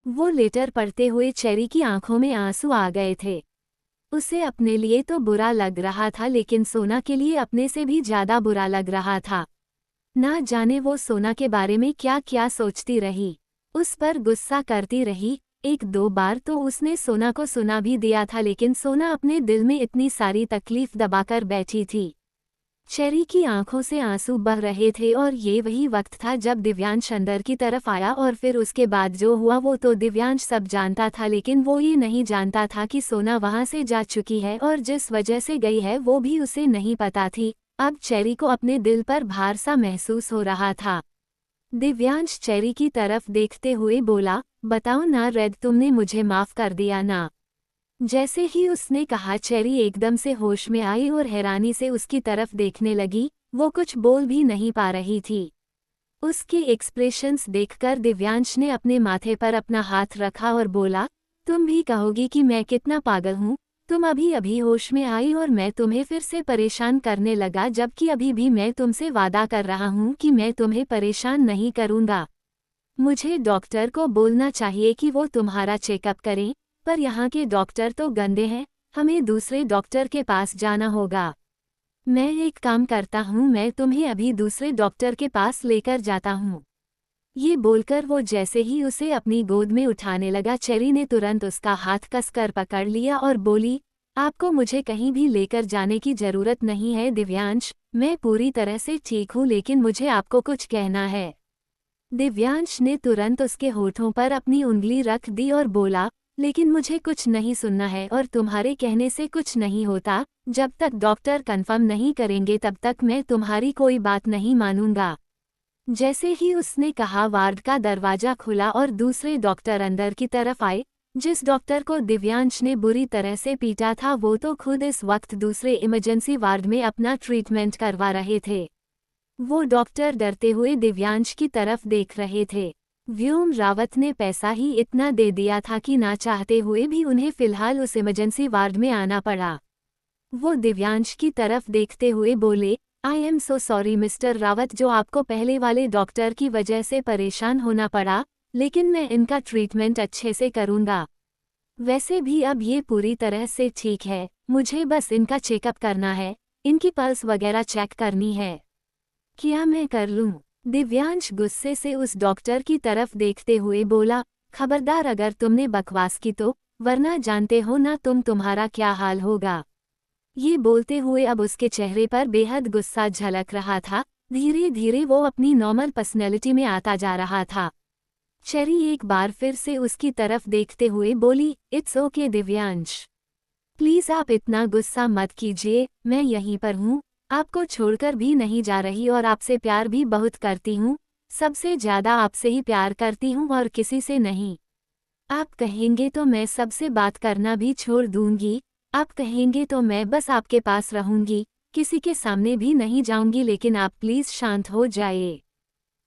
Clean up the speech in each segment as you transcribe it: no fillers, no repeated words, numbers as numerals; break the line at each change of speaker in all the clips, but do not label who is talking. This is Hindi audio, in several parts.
वो लेटर पढ़ते हुए चेरी की आंखों में आंसू आ गए थे। उसे अपने लिए तो बुरा लग रहा था, लेकिन सोना के लिए अपने से भी ज्यादा बुरा लग रहा था। ना जाने वो सोना के बारे में क्या क्या सोचती रही, उस पर गुस्सा करती रही। एक दो बार तो उसने सोना को सुना भी दिया था, लेकिन सोना अपने दिल में इतनी सारी तकलीफ दबाकर बैठी थी। चेरी की आंखों से आंसू बह रहे थे और ये वही वक्त था जब दिव्यांश अंदर की तरफ आया, और फिर उसके बाद जो हुआ वो तो दिव्यांश सब जानता था, लेकिन वो ये नहीं जानता था कि सोना वहां से जा चुकी है और जिस वजह से गई है वो भी उसे नहीं पता थी। अब चेरी को अपने दिल पर भार सा महसूस हो रहा था। दिव्यांश चेरी की तरफ देखते हुए बोला, बताओ ना रेड, तुमने मुझे माफ कर दिया ना? जैसे ही उसने कहा, चेरी एकदम से होश में आई और हैरानी से उसकी तरफ देखने लगी। वो कुछ बोल भी नहीं पा रही थी। उसके एक्सप्रेशंस देखकर दिव्यांश ने अपने माथे पर अपना हाथ रखा और बोला, तुम भी कहोगी कि मैं कितना पागल हूँ? तुम अभी अभी होश में आई और मैं तुम्हें फिर से परेशान करने लगा, जबकि अभी भी मैं तुमसे वादा कर रहा हूँ कि मैं तुम्हें परेशान नहीं करूँगा। मुझे डॉक्टर को बोलना चाहिए कि वो तुम्हारा चेकअप करें, पर यहाँ के डॉक्टर तो गंदे हैं, हमें दूसरे डॉक्टर के पास जाना होगा। मैं एक काम करता हूँ, मैं तुम्हें अभी दूसरे डॉक्टर के पास लेकर जाता हूँ। ये बोलकर वो जैसे ही उसे अपनी गोद में उठाने लगा, चेरी ने तुरंत उसका हाथ कसकर पकड़ लिया और बोली, आपको मुझे कहीं भी लेकर जाने की जरूरत नहीं है दिव्यांश, मैं पूरी तरह से ठीक हूँ, लेकिन मुझे आपको कुछ कहना है। दिव्यांश ने तुरंत उसके होठों पर अपनी उंगली रख दी और बोला, लेकिन मुझे कुछ नहीं सुनना है और तुम्हारे कहने से कुछ नहीं होता। जब तक डॉक्टर कंफर्म नहीं करेंगे तब तक मैं तुम्हारी कोई बात नहीं मानूंगा। जैसे ही उसने कहा, वार्ड का दरवाजा खुला और दूसरे डॉक्टर अंदर की तरफ आए। जिस डॉक्टर को दिव्यांश ने बुरी तरह से पीटा था वो तो खुद इस वक्त दूसरे इमरजेंसी वार्ड में अपना ट्रीटमेंट करवा रहे थे। वो डॉक्टर डरते हुए दिव्यांश की तरफ देख रहे थे। व्योम रावत ने पैसा ही इतना दे दिया था कि ना चाहते हुए भी उन्हें फिलहाल उस इमरजेंसी वार्ड में आना पड़ा। वो दिव्यांश की तरफ देखते हुए बोले, I am so sorry mister Rawat, जो आपको पहले वाले डॉक्टर की वजह से परेशान होना पड़ा, लेकिन मैं इनका ट्रीटमेंट अच्छे से करूंगा। वैसे भी अब ये पूरी तरह से ठीक है, मुझे बस इनका चेकअप करना है, इनकी पल्स वगैरह चेक करनी है। क्या मैं कर लूं? दिव्यांश गुस्से से उस डॉक्टर की तरफ देखते हुए बोला, खबरदार अगर तुमने बकवास की तो, वरना जानते हो ना तुम्हारा क्या हाल होगा। ये बोलते हुए अब उसके चेहरे पर बेहद गुस्सा झलक रहा था। धीरे धीरे वो अपनी नॉर्मल पर्सनैलिटी में आता जा रहा था। चेरी एक बार फिर से उसकी तरफ देखते हुए बोली, इट्स ओके दिव्यांश, प्लीज आप इतना गुस्सा मत कीजिए, मैं यहीं पर हूँ, आपको छोड़कर भी नहीं जा रही और आपसे प्यार भी बहुत करती हूँ, सबसे ज्यादा आपसे ही प्यार करती हूँ और किसी से नहीं। आप कहेंगे तो मैं सबसे बात करना भी छोड़ दूंगी, आप कहेंगे तो मैं बस आपके पास रहूंगी, किसी के सामने भी नहीं जाऊंगी, लेकिन आप प्लीज शांत हो जाइए।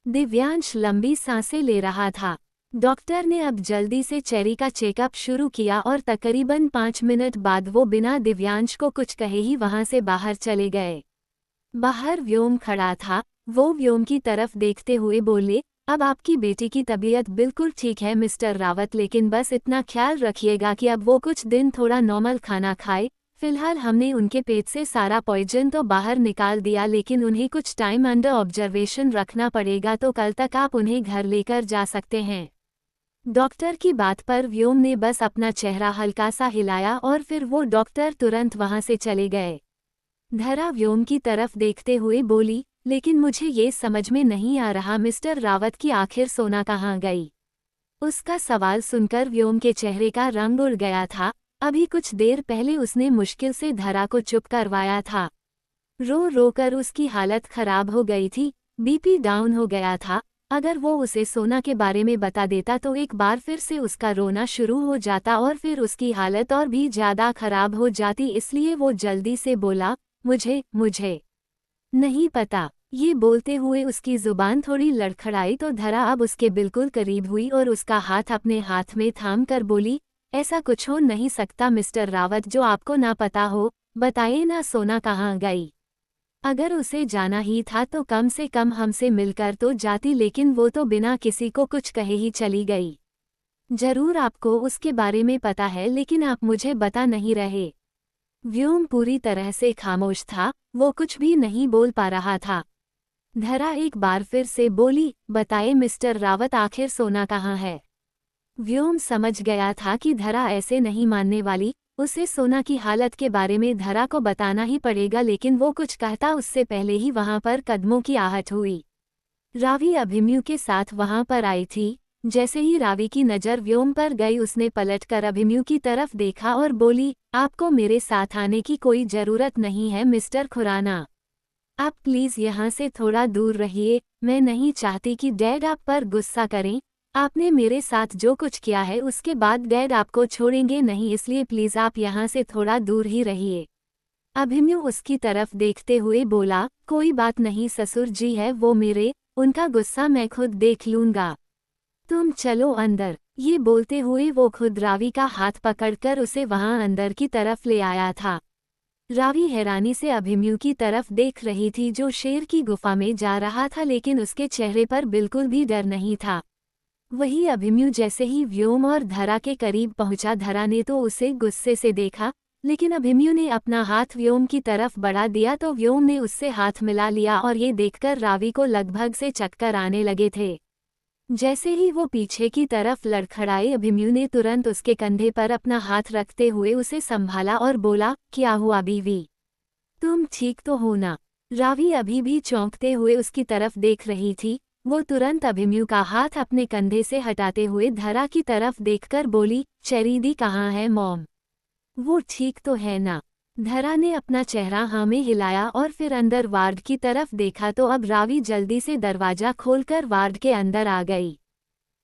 दिव्यांश लंबी सांसें ले रहा था। डॉक्टर ने अब जल्दी से चेरी का चेकअप शुरू किया और तकरीबन 5 मिनट बाद वो बिना दिव्यांश को कुछ कहे ही वहां से बाहर चले गए। बाहर व्योम खड़ा था। वो व्योम की तरफ देखते हुए बोले, अब आपकी बेटी की तबीयत बिल्कुल ठीक है मिस्टर रावत, लेकिन बस इतना ख्याल रखिएगा कि अब वो कुछ दिन थोड़ा नॉर्मल खाना खाए। फिलहाल हमने उनके पेट से सारा पॉइजन तो बाहर निकाल दिया, लेकिन उन्हें कुछ टाइम अंडर ऑब्जर्वेशन रखना पड़ेगा, तो कल तक आप उन्हें घर लेकर जा सकते हैं। डॉक्टर की बात पर व्योम ने बस अपना चेहरा हल्का सा हिलाया और फिर वो डॉक्टर तुरंत वहां से चले गए। धरा व्योम की तरफ देखते हुए बोली, लेकिन मुझे ये समझ में नहीं आ रहा मिस्टर रावत की आखिर सोना कहाँ गई? उसका सवाल सुनकर व्योम के चेहरे का रंग उड़ गया था। अभी कुछ देर पहले उसने मुश्किल से धरा को चुप करवाया था। रो रो कर उसकी हालत खराब हो गई थी, बीपी डाउन हो गया था। अगर वो उसे सोना के बारे में बता देता तो एक बार फिर से उसका रोना शुरू हो जाता और फिर उसकी हालत और भी ज्यादा खराब हो जाती, इसलिए वो जल्दी से बोला, मुझे नहीं पता। ये बोलते हुए उसकी जुबान थोड़ी लड़खड़ाई तो धरा अब उसके बिल्कुल करीब हुई और उसका हाथ अपने हाथ में थाम कर बोली, ऐसा कुछ हो नहीं सकता मिस्टर रावत जो आपको ना पता हो, बताइए ना सोना कहाँ गई? अगर उसे जाना ही था तो कम से कम हमसे मिलकर तो जाती, लेकिन वो तो बिना किसी को कुछ कहे ही चली गई। जरूर आपको उसके बारे में पता है, लेकिन आप मुझे बता नहीं रहे। व्योम पूरी तरह से खामोश था, वो कुछ भी नहीं बोल पा रहा था। धरा एक बार फिर से बोली, बताए मिस्टर रावत, आखिर सोना कहाँ है? व्योम समझ गया था कि धरा ऐसे नहीं मानने वाली, उसे सोना की हालत के बारे में धरा को बताना ही पड़ेगा, लेकिन वो कुछ कहता उससे पहले ही वहां पर कदमों की आहट हुई। रावी अभिमन्यु के साथ वहां पर आई थी। जैसे ही रावी की नज़र व्योम पर गई, उसने पलटकर अभिमन्यु की तरफ देखा और बोली, आपको मेरे साथ आने की कोई जरूरत नहीं है मिस्टर खुराना। आप प्लीज यहाँ से थोड़ा दूर रहिए। मैं नहीं चाहती कि डैड आप पर गुस्सा करें। आपने मेरे साथ जो कुछ किया है उसके बाद डैड आपको छोड़ेंगे नहीं, इसलिए प्लीज आप यहाँ से थोड़ा दूर ही रहिए। अभिमन्यु उसकी तरफ देखते हुए बोला, कोई बात नहीं ससुर जी, है वो मेरे, उनका गुस्सा मैं खुद देख लूंगा। तुम चलो अंदर। ये बोलते हुए वो खुद रावी का हाथ पकड़कर उसे वहां अंदर की तरफ ले आया था। रावी हैरानी से अभिमन्यु की तरफ देख रही थी, जो शेर की गुफा में जा रहा था, लेकिन उसके चेहरे पर बिल्कुल भी डर नहीं था। वही अभिमन्यु जैसे ही व्योम और धरा के करीब पहुंचा, धरा ने तो उसे गुस्से से देखा, लेकिन अभिमन्यु ने अपना हाथ व्योम की तरफ बढ़ा दिया तो व्योम ने उससे हाथ मिला लिया, और ये देखकर रावी को लगभग से चक्कर आने लगे थे। जैसे ही वो पीछे की तरफ लड़खड़ाए, अभिमन्यु ने तुरंत उसके कंधे पर अपना हाथ रखते हुए उसे संभाला और बोला, क्या हुआ बीवी, तुम ठीक तो हो ना? रावी अभी भी चौंकते हुए उसकी तरफ देख रही थी। वो तुरंत अभिमन्यु का हाथ अपने कंधे से हटाते हुए धरा की तरफ देखकर बोली, चेरीदी कहाँ है मॉम? वो ठीक तो है ना? धरा ने अपना चेहरा हाँ में हिलाया और फिर अंदर वार्ड की तरफ देखा तो अब रावी जल्दी से दरवाजा खोलकर वार्ड के अंदर आ गई।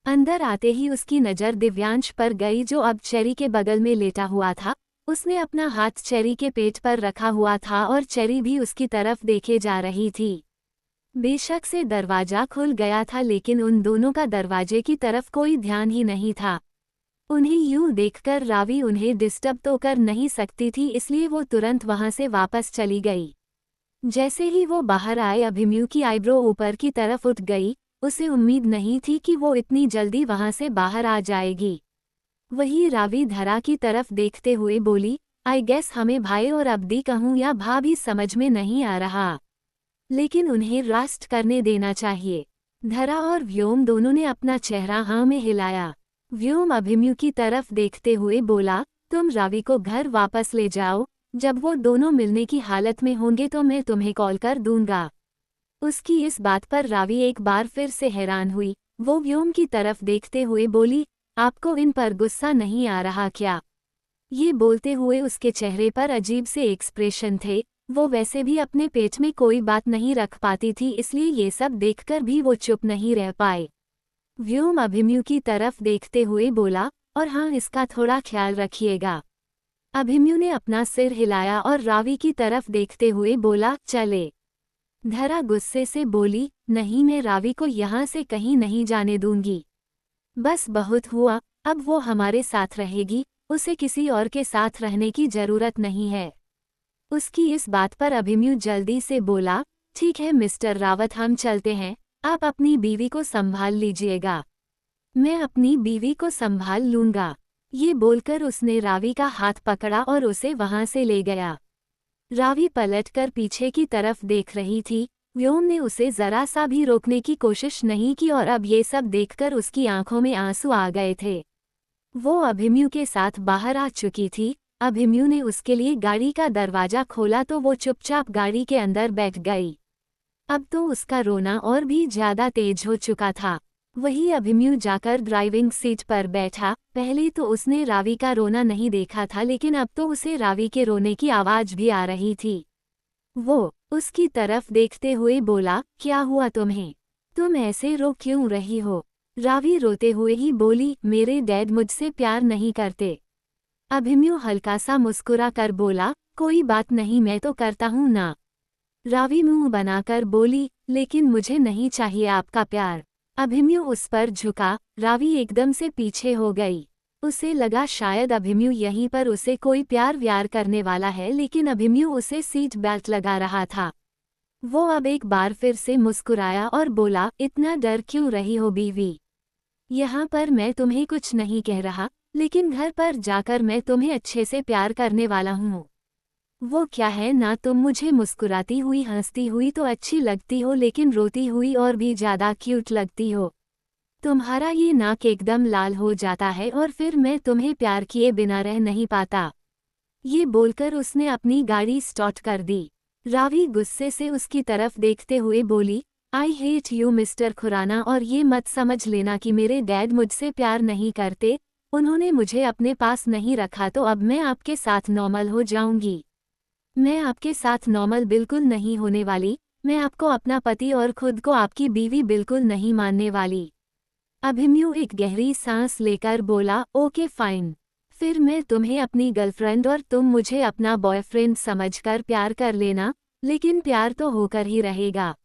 अंदर आते ही उसकी नज़र दिव्यांश पर गई, जो अब चेरी के बगल में लेटा हुआ था। उसने अपना हाथ चेरी के पेट पर रखा हुआ था और चेरी भी उसकी तरफ देखे जा रही थी। बेशक से दरवाजा खुल गया था, लेकिन उन दोनों का दरवाजे की तरफ कोई ध्यान ही नहीं था। उन्हें यूं देखकर रावी उन्हें डिस्टर्ब तो कर नहीं सकती थी, इसलिए वो तुरंत वहां से वापस चली गई। जैसे ही वो बाहर आए, अभिमन्यु की आईब्रो ऊपर की तरफ उठ गई। उसे उम्मीद नहीं थी कि वो इतनी जल्दी वहां से बाहर आ जाएगी। वही रावी धरा की तरफ देखते हुए बोली, आई गेस हमें भाई और अब्दी कहूँ या भाभी समझ में नहीं आ रहा, लेकिन उन्हें रास्ट करने देना चाहिए। धरा और व्योम दोनों ने अपना चेहरा हाँ में हिलाया। व्योम अभिमन्यु की तरफ देखते हुए बोला, तुम रावी को घर वापस ले जाओ, जब वो दोनों मिलने की हालत में होंगे तो मैं तुम्हें कॉल कर दूंगा। उसकी इस बात पर रावी एक बार फिर से हैरान हुई। वो व्योम की तरफ देखते हुए बोली, आपको इन पर गुस्सा नहीं आ रहा क्या? ये बोलते हुए उसके चेहरे पर अजीब से एक्सप्रेशन थे। वो वैसे भी अपने पेट में कोई बात नहीं रख पाती थी, इसलिए ये सब देखकर भी वो चुप नहीं रह पाए। व्योम अभिमन्यु की तरफ देखते हुए बोला, और हाँ, इसका थोड़ा ख्याल रखिएगा। अभिमन्यु ने अपना सिर हिलाया और रावी की तरफ देखते हुए बोला, चले। धरा गुस्से से बोली, नहीं, मैं रावी को यहाँ से कहीं नहीं जाने दूंगी। बस बहुत हुआ, अब वो हमारे साथ रहेगी, उसे किसी और के साथ रहने की जरूरत नहीं है। उसकी इस बात पर अभिमन्यु जल्दी से बोला, ठीक है मिस्टर रावत, हम चलते हैं, आप अपनी बीवी को संभाल लीजिएगा। मैं अपनी बीवी को संभाल लूंगा। ये बोलकर उसने रावी का हाथ पकड़ा और उसे वहां से ले गया। रावी पलटकर पीछे की तरफ देख रही थी। व्योम ने उसे जरा सा भी रोकने की कोशिश नहीं की और अब ये सब देखकर उसकी आंखों में आंसू आ गए थे। वो अभिमन्यु के साथ बाहर आ चुकी थी। अभिमन्यु ने उसके लिए गाड़ी का दरवाजा खोला तो वो चुपचाप गाड़ी के अंदर बैठ गई। अब तो उसका रोना और भी ज्यादा तेज हो चुका था। वही अभिमन्यु जाकर ड्राइविंग सीट पर बैठा। पहले तो उसने रावी का रोना नहीं देखा था, लेकिन अब तो उसे रावी के रोने की आवाज भी आ रही थी। वो उसकी तरफ देखते हुए बोला, क्या हुआ तुम्हें? तुम ऐसे रो क्यों रही हो? रावी रोते हुए ही बोली, मेरे डैड मुझसे प्यार नहीं करते। अभिमन्यु हल्का सा मुस्कुरा कर बोला, कोई बात नहीं, मैं तो करता हूँ ना। रावी मुंह बनाकर बोली, लेकिन मुझे नहीं चाहिए आपका प्यार। अभिमन्यु उस पर झुका। रावी एकदम से पीछे हो गई। उसे लगा शायद अभिमन्यु यहीं पर उसे कोई प्यार व्यार करने वाला है, लेकिन अभिमन्यु उसे सीट बेल्ट लगा रहा था। वो अब एक बार फिर से मुस्कुराया और बोला, इतना डर क्यों रही हो बीवी? यहाँ पर मैं तुम्हें कुछ नहीं कह रहा, लेकिन घर पर जाकर मैं तुम्हें अच्छे से प्यार करने वाला हूँ। वो क्या है ना, तुम मुझे मुस्कुराती हुई हंसती हुई तो अच्छी लगती हो, लेकिन रोती हुई और भी ज़्यादा क्यूट लगती हो। तुम्हारा ये नाक एकदम लाल हो जाता है और फिर मैं तुम्हें प्यार किए बिना रह नहीं पाता। ये बोलकर उसने अपनी गाड़ी स्टार्ट कर दी। रावी गुस्से से उसकी तरफ देखते हुए बोली, I hate you mister Khurana, और ये मत समझ लेना कि मेरे डैड मुझसे प्यार नहीं करते, उन्होंने मुझे अपने पास नहीं रखा तो अब मैं आपके साथ नॉर्मल हो जाऊंगी। मैं आपके साथ नॉर्मल बिल्कुल नहीं होने वाली, मैं आपको अपना पति और खुद को आपकी बीवी बिल्कुल नहीं मानने वाली। अभिमन्यु एक गहरी सांस लेकर बोला, ओके फाइन। फिर मैं तुम्हें अपनी गर्लफ्रेंड और तुम मुझे अपना बॉयफ्रेंड समझकर प्यार कर लेना, लेकिन प्यार तो होकर ही रहेगा।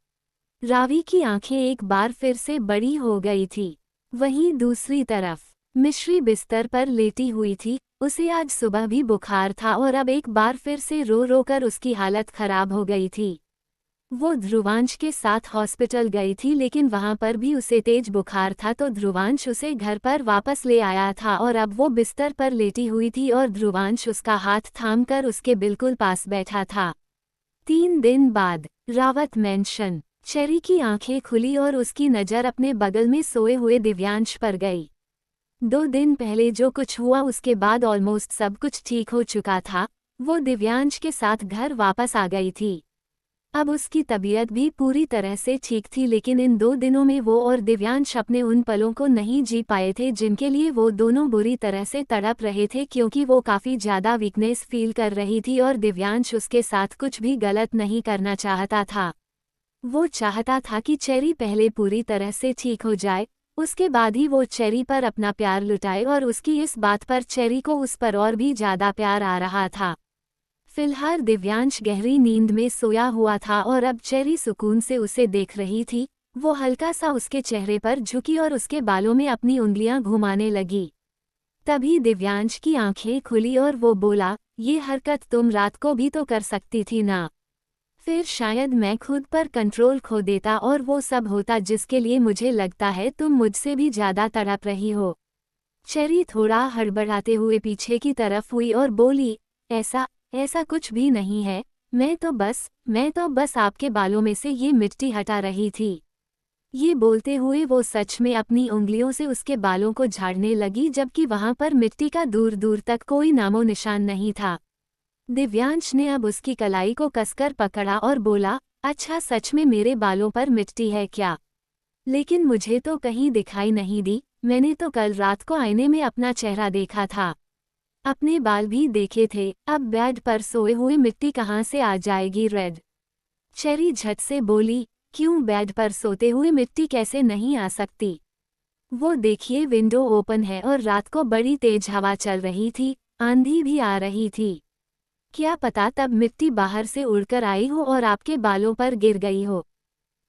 रावी की आंखें एक बार फिर से बड़ी हो गई थी। वहीं दूसरी तरफ मिश्री बिस्तर पर लेटी हुई थी। उसे आज सुबह भी बुखार था और अब एक बार फिर से रो रो कर उसकी हालत खराब हो गई थी। वो ध्रुवांश के साथ हॉस्पिटल गई थी, लेकिन वहां पर भी उसे तेज बुखार था, तो ध्रुवांश उसे घर पर वापस ले आया था और अब वो बिस्तर पर लेटी हुई थी और ध्रुवांश उसका हाथ थामकर उसके बिल्कुल पास बैठा था। 3 दिन बाद रावत मेंशन। चेरी की आंखें खुली और उसकी नज़र अपने बगल में सोए हुए दिव्यांश पर गई। 2 दिन पहले जो कुछ हुआ उसके बाद ऑलमोस्ट सब कुछ ठीक हो चुका था। वो दिव्यांश के साथ घर वापस आ गई थी। अब उसकी तबीयत भी पूरी तरह से ठीक थी, लेकिन इन 2 दिनों में वो और दिव्यांश अपने उन पलों को नहीं जी पाए थे जिनके लिए वो दोनों बुरी तरह से तड़प रहे थे, क्योंकि वो काफ़ी ज़्यादा वीकनेस फील कर रही थी और दिव्यांश उसके साथ कुछ भी गलत नहीं करना चाहता था। वो चाहता था कि चेरी पहले पूरी तरह से ठीक हो जाए, उसके बाद ही वो चेरी पर अपना प्यार लुटाए, और उसकी इस बात पर चेरी को उस पर और भी ज़्यादा प्यार आ रहा था। फिलहाल दिव्यांश गहरी नींद में सोया हुआ था और अब चेरी सुकून से उसे देख रही थी। वो हल्का सा उसके चेहरे पर झुकी और उसके बालों में अपनी उंगलियां घुमाने लगी। तभी दिव्यांश की आंखें खुली और वो बोला, ये हरकत तुम रात को भी तो कर सकती थी ना। फिर शायद मैं खुद पर कंट्रोल खो देता और वो सब होता जिसके लिए मुझे लगता है तुम मुझसे भी ज़्यादा तड़प रही हो। चेरी थोड़ा हड़बड़ाते हुए पीछे की तरफ हुई और बोली, ऐसा ऐसा कुछ भी नहीं है, मैं तो बस आपके बालों में से ये मिट्टी हटा रही थी। ये बोलते हुए वो सच में अपनी उंगलियों से उसके बालों को झाड़ने लगी, जबकि वहां पर मिट्टी का दूर दूर तक कोई नामो निशान नहीं था। दिव्यांश ने अब उसकी कलाई को कसकर पकड़ा और बोला, अच्छा सच में मेरे बालों पर मिट्टी है क्या? लेकिन मुझे तो कहीं दिखाई नहीं दी, मैंने तो कल रात को आईने में अपना चेहरा देखा था, अपने बाल भी देखे थे, अब बेड पर सोए हुए मिट्टी कहाँ से आ जाएगी? रेड चेरी झट से बोली, क्यों बेड पर सोते हुए मिट्टी कैसे नहीं आ सकती? वो देखिए विंडो ओपन है और रात को बड़ी तेज हवा चल रही थी, आंधी भी आ रही थी। क्या पता तब मिट्टी बाहर से उड़कर आई हो और आपके बालों पर गिर गई हो,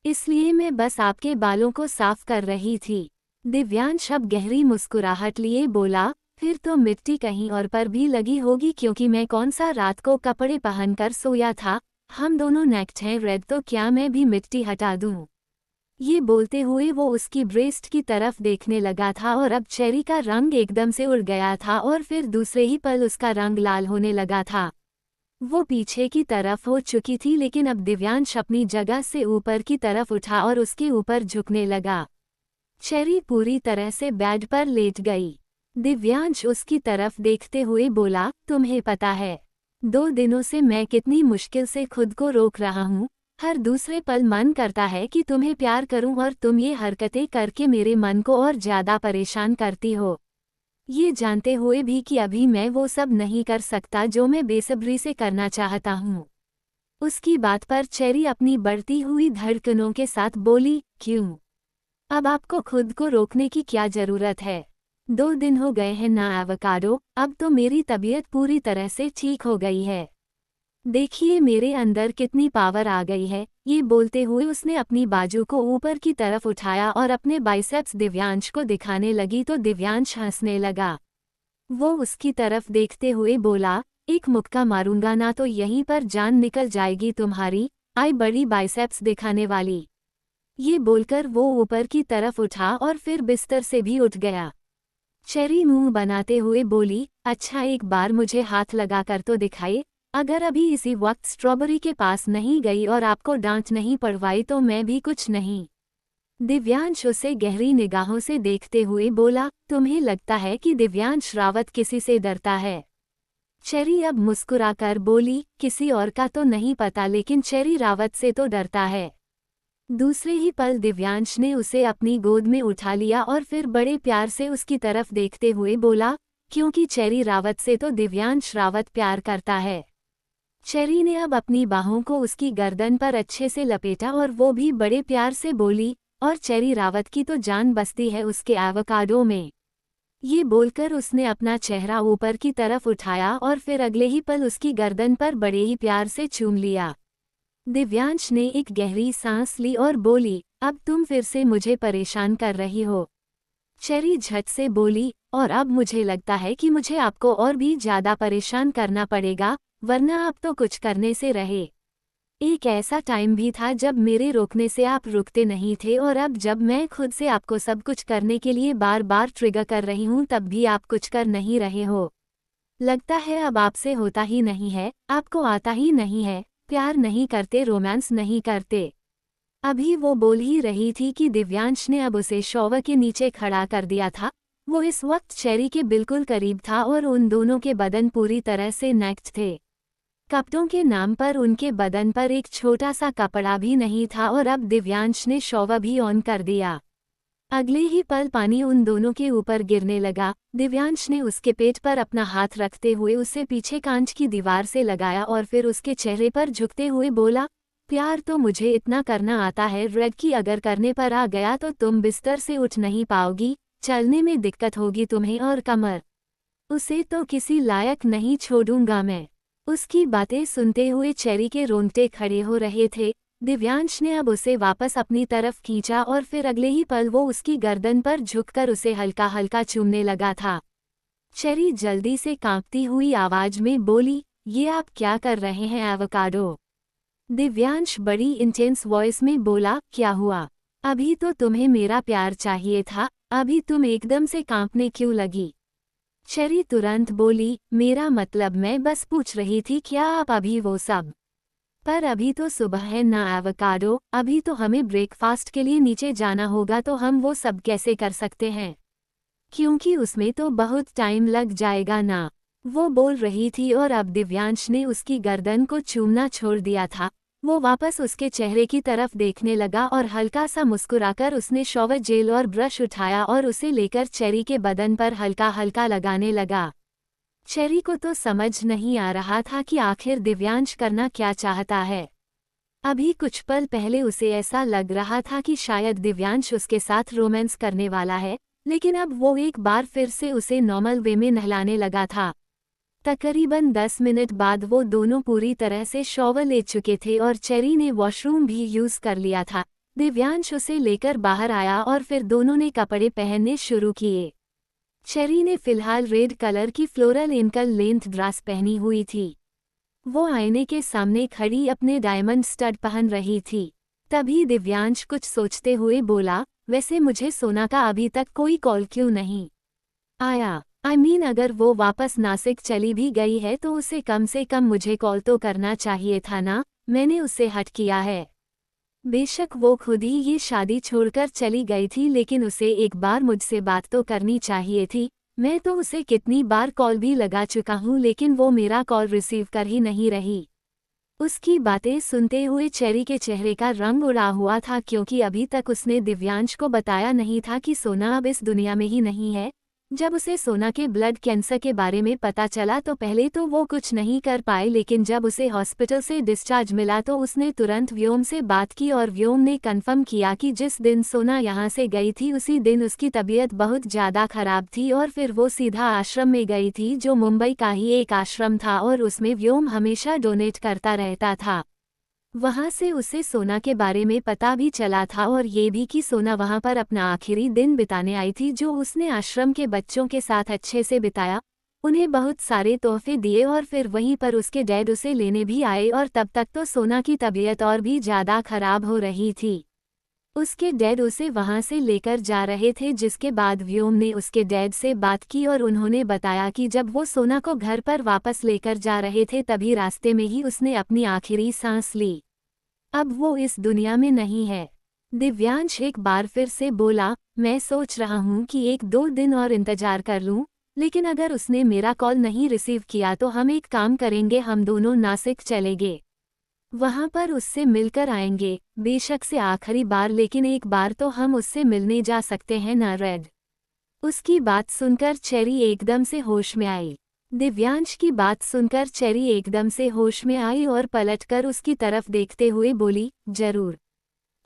इसलिए मैं बस आपके बालों को साफ कर रही थी। दिव्यांश अब गहरी मुस्कुराहट लिए बोला, फिर तो मिट्टी कहीं और पर भी लगी होगी, क्योंकि मैं कौन सा रात को कपड़े पहनकर सोया था, हम दोनों नेक्ड हैं रेड, तो क्या मैं भी मिट्टी हटा दूं? ये बोलते हुए वो उसकी ब्रेस्ट की तरफ देखने लगा था और अब चेरी का रंग एकदम से उड़ गया था और फिर दूसरे ही पल उसका रंग लाल होने लगा था। वो पीछे की तरफ हो चुकी थी, लेकिन अब दिव्यांश अपनी जगह से ऊपर की तरफ उठा और उसके ऊपर झुकने लगा। चेरी पूरी तरह से बेड पर लेट गई। दिव्यांश उसकी तरफ देखते हुए बोला, तुम्हें पता है 2 दिनों से मैं कितनी मुश्किल से खुद को रोक रहा हूँ, हर दूसरे पल मन करता है कि तुम्हें प्यार करूं और तुम ये हरकतें करके मेरे मन को और ज़्यादा परेशान करती हो, ये जानते हुए भी कि अभी मैं वो सब नहीं कर सकता जो मैं बेसब्री से करना चाहता हूँ। उसकी बात पर चेरी अपनी बढ़ती हुई धड़कनों के साथ बोली, क्यों? अब आपको खुद को रोकने की क्या ज़रूरत है? 2 दिन हो गए हैं ना एवोकाडो, अब तो मेरी तबीयत पूरी तरह से ठीक हो गई है। देखिए मेरे अंदर कितनी पावर आ गई है। ये बोलते हुए उसने अपनी बाजू को ऊपर की तरफ उठाया और अपने बाइसेप्स दिव्यांश को दिखाने लगी, तो दिव्यांश हंसने लगा। वो उसकी तरफ देखते हुए बोला, एक मुक्का मारूंगा ना तो यहीं पर जान निकल जाएगी तुम्हारी, आई बड़ी बाइसेप्स दिखाने वाली। ये बोलकर वो ऊपर की तरफ उठा और फिर बिस्तर से भी उठ गया। चेरी मुंह बनाते हुए बोली, अच्छा एक बार मुझे हाथ लगाकर तो दिखाइए, अगर अभी इसी वक्त स्ट्रॉबेरी के पास नहीं गई और आपको डांट नहीं पड़वाई तो मैं भी कुछ नहीं। दिव्यांश उसे गहरी निगाहों से देखते हुए बोला, तुम्हें लगता है कि दिव्यांश रावत किसी से डरता है? चेरी अब मुस्कुराकर बोली, किसी और का तो नहीं पता लेकिन चेरी रावत से तो डरता है। दूसरे ही पल दिव्यांश ने उसे अपनी गोद में उठा लिया और फिर बड़े प्यार से उसकी तरफ देखते हुए बोला, क्योंकि चेरी रावत से तो दिव्यांश रावत प्यार करता है। चेरी ने अब अपनी बाहों को उसकी गर्दन पर अच्छे से लपेटा और वो भी बड़े प्यार से बोली, और चेरी रावत की तो जान बसती है उसके एवोकाडो में। ये बोलकर उसने अपना चेहरा ऊपर की तरफ उठाया और फिर अगले ही पल उसकी गर्दन पर बड़े ही प्यार से चूम लिया। दिव्यांश ने एक गहरी सांस ली और बोली, अब तुम फिर से मुझे परेशान कर रही हो। चेरी झट से बोली, और अब मुझे लगता है कि मुझे आपको और भी ज्यादा परेशान करना पड़ेगा, वरना आप तो कुछ करने से रहे। एक ऐसा टाइम भी था जब मेरे रोकने से आप रुकते नहीं थे और अब जब मैं खुद से आपको सब कुछ करने के लिए बार बार ट्रिगर कर रही हूँ तब भी आप कुछ कर नहीं रहे हो। लगता है अब आपसे होता ही नहीं है, आपको आता ही नहीं है, प्यार नहीं करते, रोमांस नहीं करते। अभी वो बोल ही रही थी कि दिव्यांश ने अब उसे शॉवर के नीचे खड़ा कर दिया था। वो इस वक्त चेरी के बिल्कुल करीब था और उन दोनों के बदन पूरी तरह से नेक्ड थे। कपड़ों के नाम पर उनके बदन पर एक छोटा सा कपड़ा भी नहीं था और अब दिव्यांश ने शॉवर भी ऑन कर दिया। अगले ही पल पानी उन दोनों के ऊपर गिरने लगा। दिव्यांश ने उसके पेट पर अपना हाथ रखते हुए उसे पीछे कांच की दीवार से लगाया और फिर उसके चेहरे पर झुकते हुए बोला, प्यार तो मुझे इतना करना आता है रेड की, अगर करने पर आ गया तो तुम बिस्तर से उठ नहीं पाओगी, चलने में दिक्कत होगी तुम्हें और कमर, उसे तो किसी लायक नहीं छोड़ूंगा मैं। उसकी बातें सुनते हुए चेरी के रोंगटे खड़े हो रहे थे। दिव्यांश ने अब उसे वापस अपनी तरफ खींचा और फिर अगले ही पल वो उसकी गर्दन पर झुककर उसे हल्का हल्का चूमने लगा था। चेरी जल्दी से कांपती हुई आवाज में बोली, ये आप क्या कर रहे हैं एवोकाडो? दिव्यांश बड़ी इंटेंस वॉइस में बोला, क्या हुआ? अभी तो तुम्हें मेरा प्यार चाहिए था, अभी तुम एकदम से कांपने क्यों लगी? चेरी तुरंत बोली, मेरा मतलब मैं बस पूछ रही थी क्या आप अभी वो सब? पर अभी तो सुबह है ना एवोकाडो, अभी तो हमें ब्रेकफास्ट के लिए नीचे जाना होगा, तो हम वो सब कैसे कर सकते हैं? क्योंकि उसमें तो बहुत टाइम लग जाएगा ना। वो बोल रही थी और अब दिव्यांश ने उसकी गर्दन को चूमना छोड़ दिया था। वो वापस उसके चेहरे की तरफ देखने लगा और हल्का सा मुस्कुराकर उसने शॉवर जेल और ब्रश उठाया और उसे लेकर चेरी के बदन पर हल्का हल्का लगाने लगा। चेरी को तो समझ नहीं आ रहा था कि आखिर दिव्यांश करना क्या चाहता है। अभी कुछ पल पहले उसे ऐसा लग रहा था कि शायद दिव्यांश उसके साथ रोमांस करने वाला है, लेकिन अब वो एक बार फिर से उसे नॉर्मल वे में नहलाने लगा था। तकरीबन 10 मिनट बाद वो दोनों पूरी तरह से शॉवर ले चुके थे और चेरी ने वॉशरूम भी यूज कर लिया था। दिव्यांश उसे लेकर बाहर आया और फिर दोनों ने कपड़े पहनने शुरू किए। चेरी ने फिलहाल रेड कलर की फ्लोरल एंकल लेंथ ड्रेस पहनी हुई थी। वो आईने के सामने खड़ी अपने डायमंड स्टड पहन रही थी। तभी दिव्यांश कुछ सोचते हुए बोला, वैसे मुझे सोना का अभी तक कोई कॉल क्यों नहीं आया? अगर वो वापस नासिक चली भी गई है तो उसे कम से कम मुझे कॉल तो करना चाहिए था ना, मैंने उससे हट किया है। बेशक वो खुद ही ये शादी छोड़कर चली गई थी, लेकिन उसे एक बार मुझसे बात तो करनी चाहिए थी। मैं तो उसे कितनी बार कॉल भी लगा चुका हूँ लेकिन वो मेरा कॉल रिसीव कर ही नहीं रही। उसकी बातें सुनते हुए चेरी के चेहरे का रंग उड़ा हुआ था, क्योंकि अभी तक उसने दिव्यांश को बताया नहीं था कि सोना अब इस दुनिया में ही नहीं है। जब उसे सोना के ब्लड कैंसर के बारे में पता चला तो पहले तो वो कुछ नहीं कर पाए, लेकिन जब उसे हॉस्पिटल से डिस्चार्ज मिला तो उसने तुरंत व्योम से बात की और व्योम ने कंफर्म किया कि जिस दिन सोना यहाँ से गई थी उसी दिन उसकी तबीयत बहुत ज़्यादा खराब थी और फिर वो सीधा आश्रम में गई थी, जो मुंबई का ही एक आश्रम था और उसमें व्योम हमेशा डोनेट करता रहता था। वहां से उसे सोना के बारे में पता भी चला था और ये भी कि सोना वहां पर अपना आखिरी दिन बिताने आई थी, जो उसने आश्रम के बच्चों के साथ अच्छे से बिताया, उन्हें बहुत सारे तोहफे दिए और फिर वहीं पर उसके डैड उसे लेने भी आए और तब तक तो सोना की तबीयत और भी ज़्यादा खराब हो रही थी। उसके डैड उसे वहां से लेकर जा रहे थे, जिसके बाद व्योम ने उसके डैड से बात की और उन्होंने बताया कि जब वो सोना को घर पर वापस लेकर जा रहे थे तभी रास्ते में ही उसने अपनी आखिरी सांस ली। अब वो इस दुनिया में नहीं है। दिव्यांश एक बार फिर से बोला, मैं सोच रहा हूँ कि 1-2 दिन और इंतजार कर लूँ, लेकिन अगर उसने मेरा कॉल नहीं रिसीव किया तो हम एक काम करेंगे, हम दोनों नासिक चलेंगे। वहां पर उससे मिलकर आएंगे, बेशक से आखिरी बार, लेकिन एक बार तो हम उससे मिलने जा सकते हैं ना रेड। उसकी बात सुनकर चेरी एकदम से होश में आई। दिव्यांश की बात सुनकर चेरी एकदम से होश में आई और पलटकर उसकी तरफ देखते हुए बोली, जरूर,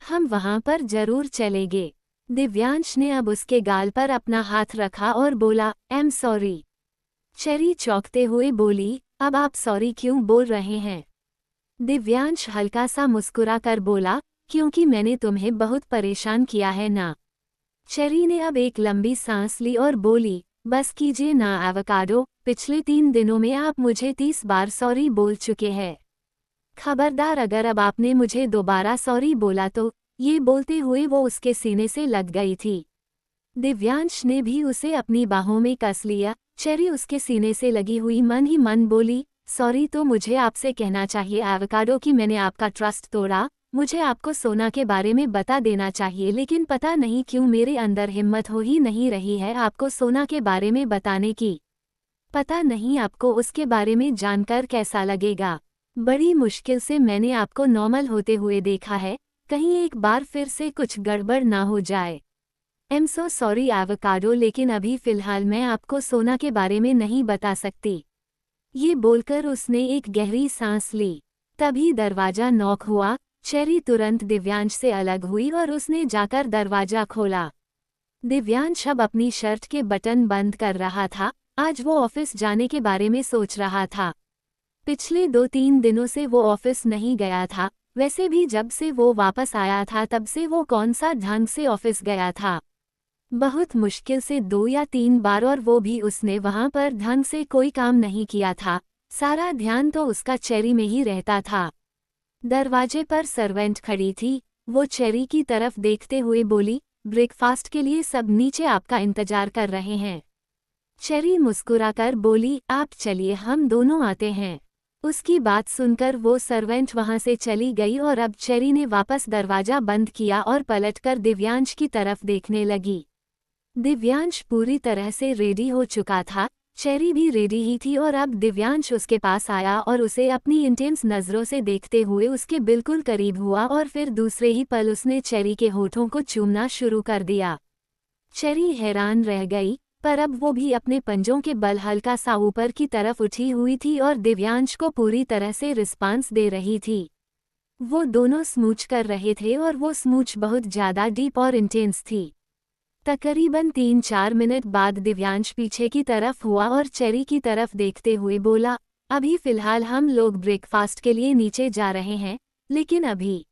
हम वहां पर जरूर चलेंगे। दिव्यांश ने अब उसके गाल पर अपना हाथ रखा और बोला, एम सॉरी। चेरी चौंकते हुए बोली, अब आप सॉरी क्यों बोल रहे हैं? दिव्यांश हल्का सा मुस्कुरा कर बोला, क्योंकि मैंने तुम्हें बहुत परेशान किया है ना। चेरी ने अब एक लंबी सांस ली और बोली, बस कीजिए ना एवोकाडो, पिछले 3 दिनों में आप मुझे 30 बार सॉरी बोल चुके हैं। खबरदार अगर अब आपने मुझे दोबारा सॉरी बोला तो। ये बोलते हुए वो उसके सीने से लग गई थी। दिव्यांश ने भी उसे अपनी बाहों में कस लिया। चेरी उसके सीने से लगी हुई मन ही मन बोली, सॉरी तो मुझे आपसे कहना चाहिए एवोकाडो कि मैंने आपका ट्रस्ट तोड़ा। मुझे आपको सोना के बारे में बता देना चाहिए, लेकिन पता नहीं क्यों मेरे अंदर हिम्मत हो ही नहीं रही है आपको सोना के बारे में बताने की। पता नहीं आपको उसके बारे में जानकर कैसा लगेगा। बड़ी मुश्किल से मैंने आपको नॉर्मल होते हुए देखा है, कहीं एक बार फिर से कुछ गड़बड़ ना हो जाए। एम सो सॉरी एवोकाडो, लेकिन अभी फ़िलहाल मैं आपको सोना के बारे में नहीं बता सकती। ये बोलकर उसने एक गहरी सांस ली। तभी दरवाजा नॉक हुआ। चेरी तुरंत दिव्यांश से अलग हुई और उसने जाकर दरवाजा खोला। दिव्यांश अब अपनी शर्ट के बटन बंद कर रहा था। आज वो ऑफिस जाने के बारे में सोच रहा था। पिछले 2-3 दिनों से वो ऑफिस नहीं गया था। वैसे भी जब से वो वापस आया था तब से वो कौन सा ढंग से ऑफिस गया था। बहुत मुश्किल से 2 या 3 बार, और वो भी उसने वहां पर ढंग से कोई काम नहीं किया था। सारा ध्यान तो उसका चेरी में ही रहता था। दरवाजे पर सर्वेंट खड़ी थी। वो चेरी की तरफ देखते हुए बोली, ब्रेकफास्ट के लिए सब नीचे आपका इंतजार कर रहे हैं। चेरी मुस्कुराकर बोली, आप चलिए हम दोनों आते हैं। उसकी बात सुनकर वो सर्वेंट वहां से चली गई और अब चेरी ने वापस दरवाजा बंद किया और पलटकर दिव्यांश की तरफ देखने लगी। दिव्यांश पूरी तरह से रेडी हो चुका था। चेरी भी रेडी ही थी और अब दिव्यांश उसके पास आया और उसे अपनी इंटेंस नज़रों से देखते हुए उसके बिल्कुल करीब हुआ और फिर दूसरे ही पल उसने चेरी के होठों को चूमना शुरू कर दिया। चेरी हैरान रह गई, पर अब वो भी अपने पंजों के बल हल्का सा ऊपर की तरफ उठी हुई थी और दिव्यांश को पूरी तरह से रिस्पांस दे रही थी। वो दोनों स्मूच कर रहे थे और वो स्मूच बहुत ज़्यादा डीप और इंटेंस थी। तकरीबन 3-4 मिनट बाद दिव्यांश पीछे की तरफ हुआ और चेरी की तरफ देखते हुए बोला, अभी फ़िलहाल हम लोग ब्रेकफास्ट के लिए नीचे जा रहे हैं, लेकिन अभी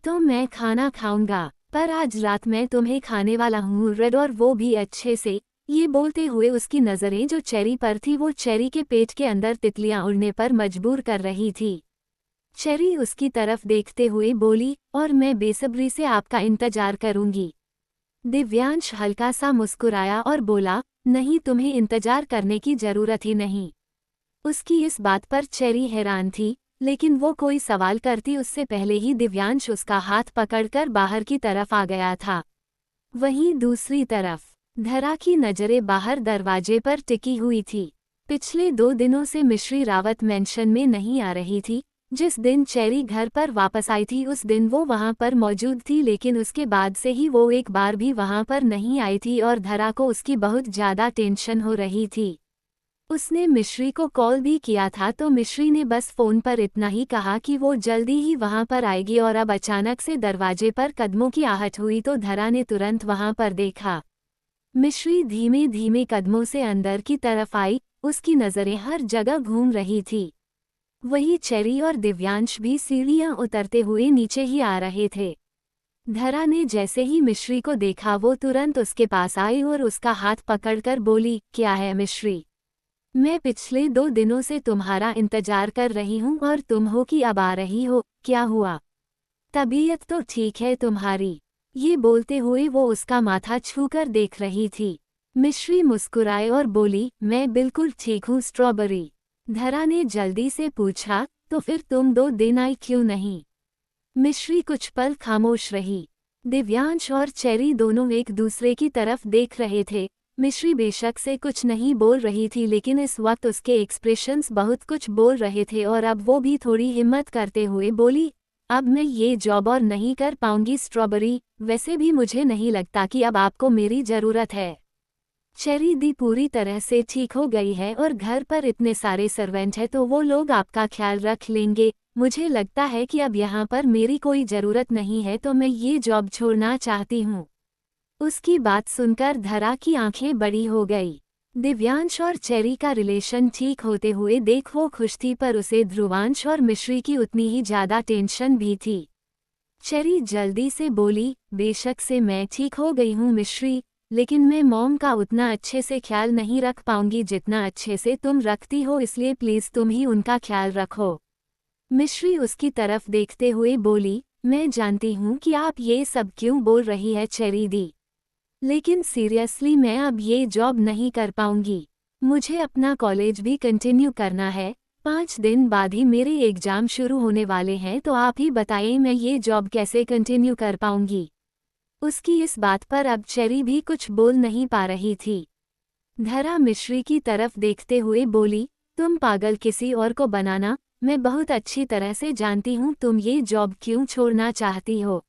तो मैं खाना खाऊंगा, पर आज रात मैं तुम्हें खाने वाला हूँ रेड, और वो भी अच्छे से। ये बोलते हुए उसकी नज़रें जो चेरी पर थी वो चेरी के पेट के अंदर तितलियां उड़ने पर मजबूर कर रही थी। चेरी उसकी तरफ देखते हुए बोली, और मैं बेसब्री से आपका इंतजार करूंगी। दिव्यांश हल्का सा मुस्कुराया और बोला, नहीं तुम्हें इंतजार करने की जरूरत ही नहीं। उसकी इस बात पर चेरी हैरान थी, लेकिन वो कोई सवाल करती उससे पहले ही दिव्यांश उसका हाथ पकड़कर बाहर की तरफ आ गया था। वहीं दूसरी तरफ धरा की नजरें बाहर दरवाजे पर टिकी हुई थी। पिछले 2 दिनों से मिश्री रावत मेंशन में नहीं आ रही थी। जिस दिन चेरी घर पर वापस आई थी उस दिन वो वहां पर मौजूद थी, लेकिन उसके बाद से ही वो एक बार भी वहां पर नहीं आई थी और धरा को उसकी बहुत ज़्यादा टेंशन हो रही थी। उसने मिश्री को कॉल भी किया था तो मिश्री ने बस फ़ोन पर इतना ही कहा कि वो जल्दी ही वहां पर आएगी, और अब अचानक से दरवाजे पर कदमों की आहट हुई तो धरा ने तुरंत वहां पर देखा। मिश्री धीमे धीमे कदमों से अंदर की तरफ आई। उसकी नज़रें हर जगह घूम रही थी। वही चेरी और दिव्यांश भी सीढ़ियां उतरते हुए नीचे ही आ रहे थे। धरा ने जैसे ही मिश्री को देखा वो तुरंत उसके पास आई और उसका हाथ पकड़कर बोली, क्या है मिश्री? मैं पिछले 2 दिनों से तुम्हारा इंतजार कर रही हूँ और तुम हो कि अब आ रही हो, क्या हुआ? तबीयत तो ठीक है तुम्हारी? ये बोलते हुए वो उसका माथा छूकर देख रही थी। मिश्री मुस्कुराए और बोली, मैं बिल्कुल ठीक हूँ स्ट्रॉबेरी। धरा ने जल्दी से पूछा, तो फिर तुम 2 दिन आई क्यों नहीं? मिश्री कुछ पल खामोश रही। दिव्यांश और चेरी दोनों एक दूसरे की तरफ देख रहे थे। मिश्री बेशक से कुछ नहीं बोल रही थी, लेकिन इस वक्त उसके एक्सप्रेशंस बहुत कुछ बोल रहे थे और अब वो भी थोड़ी हिम्मत करते हुए बोली, अब मैं ये जॉब और नहीं कर पाऊंगी स्ट्रॉबेरी, वैसे भी मुझे नहीं लगता कि अब आपको मेरी ज़रूरत है। चेरी दी पूरी तरह से ठीक हो गई है और घर पर इतने सारे सर्वेंट हैं तो वो लोग आपका ख्याल रख लेंगे। मुझे लगता है कि अब यहाँ पर मेरी कोई ज़रूरत नहीं है, तो मैं ये जॉब छोड़ना चाहती हूँ। उसकी बात सुनकर धरा की आंखें बड़ी हो गई। दिव्यांश और चेरी का रिलेशन ठीक होते हुए देख वो खुश थी, पर उसे ध्रुवांश और मिश्री की उतनी ही ज़्यादा टेंशन भी थी। चेरी जल्दी से बोली, बेशक से मैं ठीक हो गई हूँ मिश्री, लेकिन मैं मॉम का उतना अच्छे से ख्याल नहीं रख पाऊंगी जितना अच्छे से तुम रखती हो, इसलिए प्लीज़ तुम ही उनका ख्याल रखो। मिश्री उसकी तरफ देखते हुए बोली, मैं जानती हूँ कि आप ये सब क्यों बोल रही है चेरी दी, लेकिन सीरियसली मैं अब ये जॉब नहीं कर पाऊंगी। मुझे अपना कॉलेज भी कंटिन्यू करना है। 5 दिन बाद ही मेरे एग्ज़ाम शुरू होने वाले हैं, तो आप ही बताइए मैं ये जॉब कैसे कंटिन्यू कर पाऊंगी। उसकी इस बात पर अब चेरी भी कुछ बोल नहीं पा रही थी। धरा मिश्री की तरफ देखते हुए बोली, तुम पागल किसी और को बनाना, मैं बहुत अच्छी तरह से जानती हूँ तुम ये जॉब क्यों छोड़ना चाहती हो।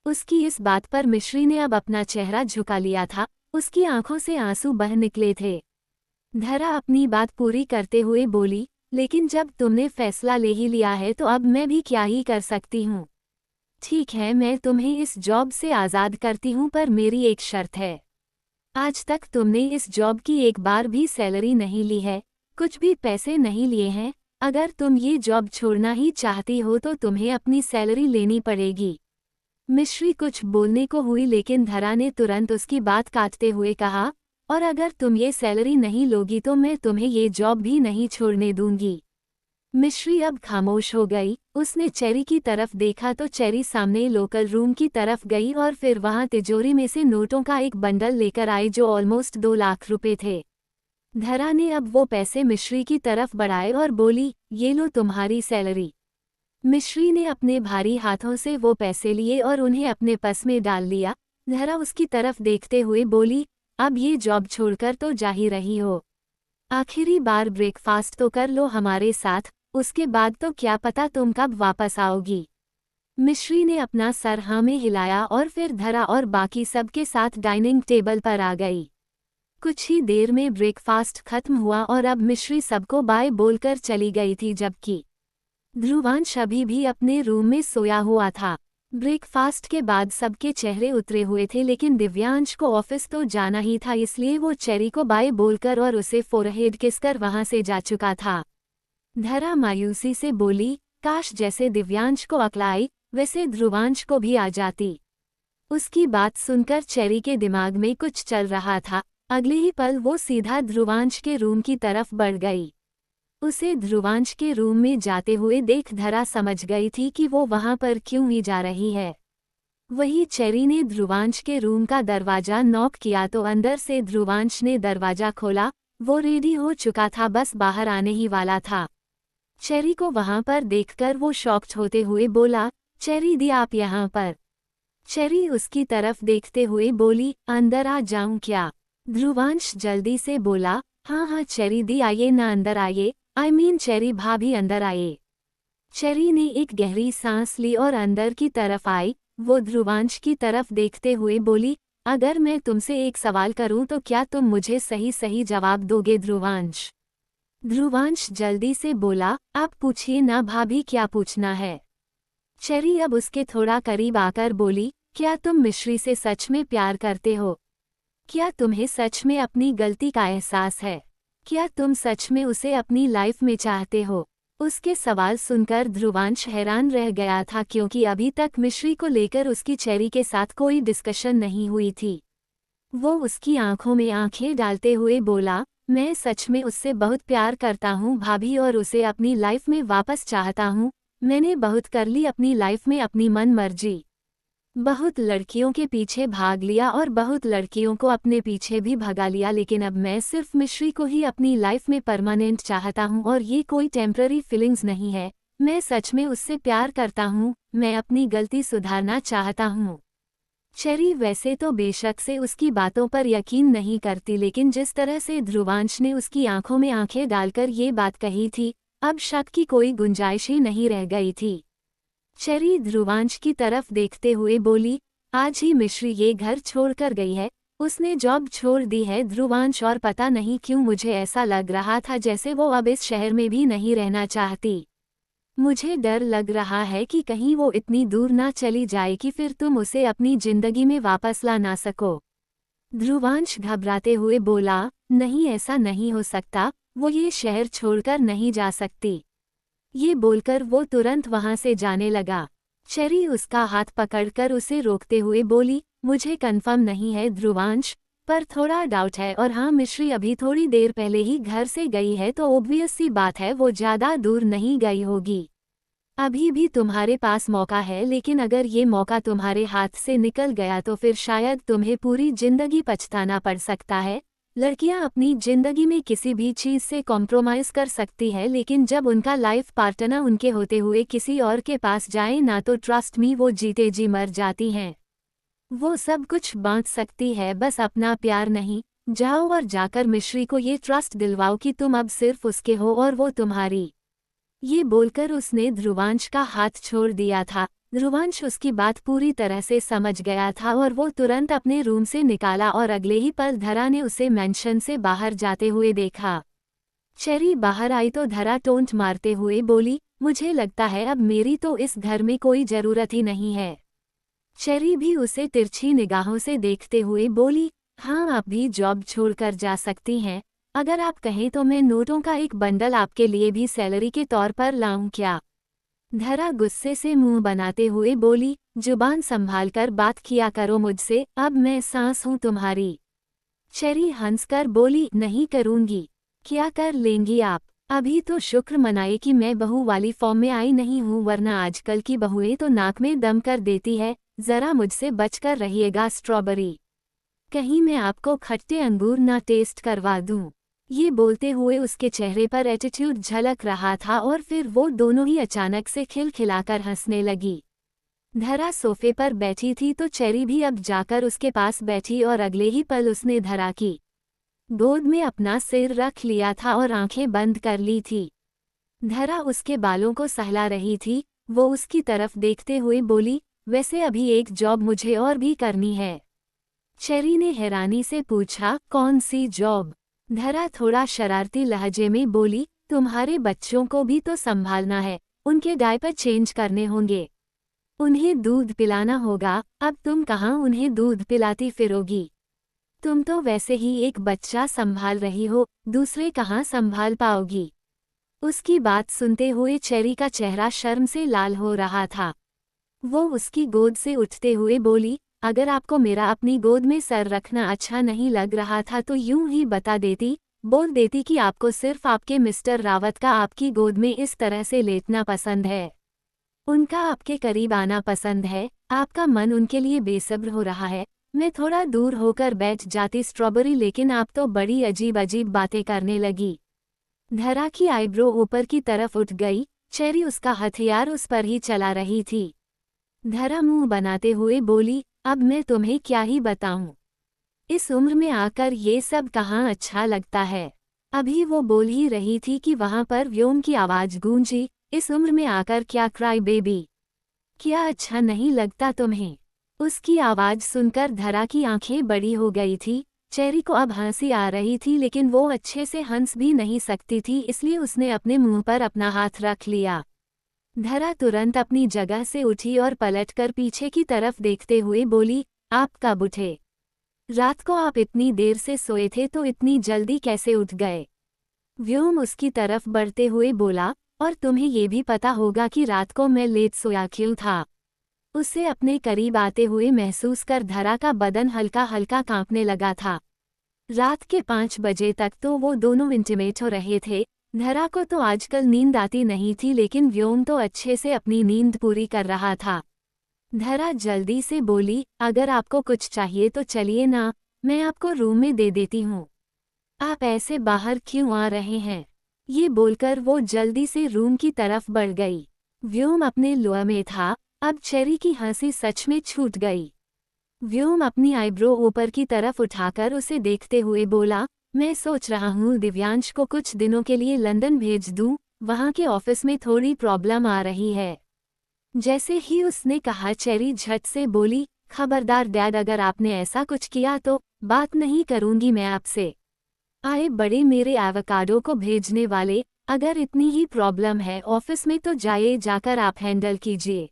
उसकी इस बात पर मिश्री ने अब अपना चेहरा झुका लिया था, उसकी आंखों से आंसू बह निकले थे। धरा अपनी बात पूरी करते हुए बोली, लेकिन जब तुमने फैसला ले ही लिया है तो अब मैं भी क्या ही कर सकती हूँ। ठीक है, मैं तुम्हें इस जॉब से आज़ाद करती हूँ, पर मेरी एक शर्त है। आज तक तुमने इस जॉब की एक बार भी सैलरी नहीं ली है, कुछ भी पैसे नहीं लिए हैं। अगर तुम ये जॉब छोड़ना ही चाहती हो तो तुम्हें अपनी सैलरी लेनी पड़ेगी। मिश्री कुछ बोलने को हुई, लेकिन धरा ने तुरंत उसकी बात काटते हुए कहा, और अगर तुम ये सैलरी नहीं लोगी तो मैं तुम्हें ये जॉब भी नहीं छोड़ने दूंगी। मिश्री अब खामोश हो गई। उसने चेरी की तरफ देखा तो चेरी सामने लोकल रूम की तरफ गई और फिर वहां तिजोरी में से नोटों का एक बंडल लेकर आई जो ऑलमोस्ट 2 लाख रुपए थे। धरा ने अब वो पैसे मिश्री की तरफ बढ़ाए और बोली, ये लो तुम्हारी सैलरी। मिश्री ने अपने भारी हाथों से वो पैसे लिए और उन्हें अपने पर्स में डाल लिया। धरा उसकी तरफ देखते हुए बोली, अब ये जॉब छोड़कर तो जा ही रही हो, आखिरी बार ब्रेकफास्ट तो कर लो हमारे साथ, उसके बाद तो क्या पता तुम कब वापस आओगी। मिश्री ने अपना सर हाँ में हिलाया और फिर धरा और बाकी सबके साथ डाइनिंग टेबल पर आ गई। कुछ ही देर में ब्रेकफास्ट खत्म हुआ और अब मिश्री सबको बाय बोलकर चली गई थी, जबकि ध्रुवांश अभी भी अपने रूम में सोया हुआ था। ब्रेकफास्ट के बाद सबके चेहरे उतरे हुए थे, लेकिन दिव्यांश को ऑफिस तो जाना ही था, इसलिए वो चेरी को बाय बोलकर और उसे फोरहेड किसकर वहां से जा चुका था। धरा मायूसी से बोली, काश जैसे दिव्यांश को अक्ल आई वैसे ध्रुवांश को भी आ जाती। उसकी बात सुनकर चेरी के दिमाग में कुछ चल रहा था। अगले ही पल वो सीधा ध्रुवांश के रूम की तरफ बढ़ गई। उसे ध्रुवांश के रूम में जाते हुए देख धरा समझ गई थी कि वो वहां पर क्यों ही जा रही है। वही चेरी ने ध्रुवांश के रूम का दरवाजा नॉक किया तो अंदर से ध्रुवांश ने दरवाजा खोला। वो रेडी हो चुका था, बस बाहर आने ही वाला था। चेरी को वहां पर देखकर वो शॉक्ड होते हुए बोला, चेरी दी आप यहाँ पर? चेरी उसकी तरफ देखते हुए बोली, अंदर आ जाऊं क्या? ध्रुवांश जल्दी से बोला, हाँ हाँ चेरी दी आइए ना, अंदर आइए, आई मीन चेरी भाभी अंदर आइए। चेरी ने एक गहरी सांस ली और अंदर की तरफ आई। वो ध्रुवांश की तरफ देखते हुए बोली, अगर मैं तुमसे एक सवाल करूं तो क्या तुम मुझे सही सही जवाब दोगे ध्रुवांश? ध्रुवांश जल्दी से बोला, आप पूछिए ना भाभी, क्या पूछना है? चेरी अब उसके थोड़ा करीब आकर बोली, क्या तुम मिश्री से सच में प्यार करते हो? क्या तुम्हें सच में अपनी गलती का एहसास है? क्या तुम सच में उसे अपनी लाइफ में चाहते हो? उसके सवाल सुनकर ध्रुवांश हैरान रह गया था, क्योंकि अभी तक मिश्री को लेकर उसकी चेरी के साथ कोई डिस्कशन नहीं हुई थी। वो उसकी आंखों में आंखें डालते हुए बोला, मैं सच में उससे बहुत प्यार करता हूँ भाभी, और उसे अपनी लाइफ में वापस चाहता हूँ। मैंने बहुत कर ली अपनी लाइफ में अपनी मन मर्जी। बहुत लड़कियों के पीछे भाग लिया और बहुत लड़कियों को अपने पीछे भी भगा लिया, लेकिन अब मैं सिर्फ मिश्री को ही अपनी लाइफ में परमानेंट चाहता हूँ और ये कोई टेम्पररी फीलिंग्स नहीं है। मैं सच में उससे प्यार करता हूँ, मैं अपनी गलती सुधारना चाहता हूँ। चेरी वैसे तो बेशक से उसकी बातों पर यकीन नहीं करती, लेकिन जिस तरह से ध्रुवांश ने उसकी आंखों में आंखें डालकर ये बात कही थी, अब शक की कोई गुंजाइश ही नहीं रह गई थी। चेरी ध्रुवांश की तरफ देखते हुए बोली, आज ही मिश्री ये घर छोड़कर गई है, उसने जॉब छोड़ दी है ध्रुवांश, और पता नहीं क्यों मुझे ऐसा लग रहा था जैसे वो अब इस शहर में भी नहीं रहना चाहती। मुझे डर लग रहा है कि कहीं वो इतनी दूर ना चली जाए कि फिर तुम उसे अपनी जिंदगी में वापस ला ना सको। ध्रुवांश घबराते हुए बोला, नहीं ऐसा नहीं हो सकता, वो ये शहर छोड़कर नहीं जा सकती। ये बोलकर वो तुरंत वहां से जाने लगा। चेरी उसका हाथ पकड़कर उसे रोकते हुए बोली, मुझे कंफर्म नहीं है ध्रुवांश, पर थोड़ा डाउट है, और हाँ मिश्री अभी थोड़ी देर पहले ही घर से गई है तो ऑब्वियस सी बात है वो ज़्यादा दूर नहीं गई होगी। अभी भी तुम्हारे पास मौका है, लेकिन अगर ये मौका तुम्हारे हाथ से निकल गया तो फिर शायद तुम्हें पूरी जिंदगी पछताना पड़ सकता है। लड़कियां अपनी जिंदगी में किसी भी चीज़ से कॉम्प्रोमाइज़ कर सकती है, लेकिन जब उनका लाइफ पार्टनर उनके होते हुए किसी और के पास जाए ना, तो ट्रस्ट मी वो जीते जी मर जाती हैं। वो सब कुछ बांट सकती है, बस अपना प्यार नहीं। जाओ और जाकर मिश्री को ये ट्रस्ट दिलवाओ कि तुम अब सिर्फ उसके हो और वो तुम्हारी। ये बोलकर उसने ध्रुवांश का हाथ छोड़ दिया था। ध्रुवांश उसकी बात पूरी तरह से समझ गया था और वो तुरंत अपने रूम से निकाला और अगले ही पल धरा ने उसे मेंशन से बाहर जाते हुए देखा। चेरी बाहर आई तो धरा टोंट मारते हुए बोली, मुझे लगता है अब मेरी तो इस घर में कोई ज़रूरत ही नहीं है। चेरी भी उसे तिरछी निगाहों से देखते हुए बोली, हाँ आप भी जॉब छोड़कर जा सकती हैं, अगर आप कहें तो मैं नोटों का एक बंडल आपके लिए भी सैलरी के तौर पर लाऊं क्या? धरा गुस्से से मुंह बनाते हुए बोली, जुबान संभालकर बात किया करो मुझसे, अब मैं सांस हूं तुम्हारी। चेरी हंसकर बोली, नहीं करूंगी। क्या कर लेंगी आप? अभी तो शुक्र मनाए कि मैं बहू वाली फॉर्म में आई नहीं हूं, वरना आजकल की बहुएं तो नाक में दम कर देती है। जरा मुझसे बचकर रहिएगा स्ट्रॉबेरी, कहीं मैं आपको खट्टे अंगूर ना टेस्ट करवा दूं। ये बोलते हुए उसके चेहरे पर एटीट्यूड झलक रहा था और फिर वो दोनों ही अचानक से खिलखिलाकर हंसने लगी। धरा सोफे पर बैठी थी तो चेरी भी अब जाकर उसके पास बैठी और अगले ही पल उसने धरा की गोद में अपना सिर रख लिया था और आंखें बंद कर ली थी। धरा उसके बालों को सहला रही थी। वो उसकी तरफ देखते हुए बोली, वैसे अभी एक जॉब मुझे और भी करनी है। चेरी ने हैरानी से पूछा, कौन सी जॉब? धरा थोड़ा शरारती लहजे में बोली, तुम्हारे बच्चों को भी तो संभालना है, उनके डायपर चेंज करने होंगे, उन्हें दूध पिलाना होगा। अब तुम कहाँ उन्हें दूध पिलाती फिरोगी? तुम तो वैसे ही एक बच्चा संभाल रही हो, दूसरे कहाँ संभाल पाओगी? उसकी बात सुनते हुए चेरी का चेहरा शर्म से लाल हो रहा था। वो उसकी गोद से उठते हुए बोली, अगर आपको मेरा अपनी गोद में सर रखना अच्छा नहीं लग रहा था तो यूं ही बता देती, बोल देती कि आपको सिर्फ आपके मिस्टर रावत का आपकी गोद में इस तरह से लेटना पसंद है, उनका आपके करीब आना पसंद है, आपका मन उनके लिए बेसब्र हो रहा है। मैं थोड़ा दूर होकर बैठ जाती स्ट्रॉबेरी, लेकिन आप तो बड़ी अजीब अजीब बातें करने लगी। धरा की आईब्रो ऊपर की तरफ उठ गई। चेरी उसका हथियार उस पर ही चला रही थी। धरा मुंह बनाते हुए बोली, अब मैं तुम्हें क्या ही बताऊं, इस उम्र में आकर ये सब कहाँ अच्छा लगता है। अभी वो बोल ही रही थी कि वहां पर व्योम की आवाज गूंजी, इस उम्र में आकर क्या क्राई बेबी, क्या अच्छा नहीं लगता तुम्हें? उसकी आवाज सुनकर धरा की आंखें बड़ी हो गई थी। चेरी को अब हंसी आ रही थी, लेकिन वो अच्छे से हंस भी नहीं सकती थी, इसलिए उसने अपने मुंह पर अपना हाथ रख लिया। धरा तुरंत अपनी जगह से उठी और पलटकर पीछे की तरफ देखते हुए बोली, आप कब उठे? रात को आप इतनी देर से सोए थे तो इतनी जल्दी कैसे उठ गए? व्योम उसकी तरफ बढ़ते हुए बोला, और तुम्हें ये भी पता होगा कि रात को मैं लेट सोया क्यों था? उसे अपने करीब आते हुए महसूस कर धरा का बदन हल्का हल्का कांपने लगा था। रात के 5 बजे तक तो वो दोनों इंटीमेट हो रहे थे। धरा को तो आजकल नींद आती नहीं थी, लेकिन व्योम तो अच्छे से अपनी नींद पूरी कर रहा था। धरा जल्दी से बोली, अगर आपको कुछ चाहिए तो चलिए ना, मैं आपको रूम में दे देती हूँ। आप ऐसे बाहर क्यों आ रहे हैं? ये बोलकर वो जल्दी से रूम की तरफ बढ़ गई। व्योम अपने लुआ में था, अब चेरी की हंसी सच में छूट गई। व्योम अपनी आईब्रो ऊपर की तरफ उठाकर उसे देखते हुए बोला, मैं सोच रहा हूँ दिव्यांश को कुछ दिनों के लिए लंदन भेज दूँ, वहाँ के ऑफिस में थोड़ी प्रॉब्लम आ रही है। जैसे ही उसने कहा चेरी झट से बोली, खबरदार डैड, अगर आपने ऐसा कुछ किया तो बात नहीं करूँगी मैं आपसे। आए बड़े मेरे एवोकाडो को भेजने वाले, अगर इतनी ही प्रॉब्लम है ऑफिस में तो जाइए, जाकर आप हैंडल कीजिए।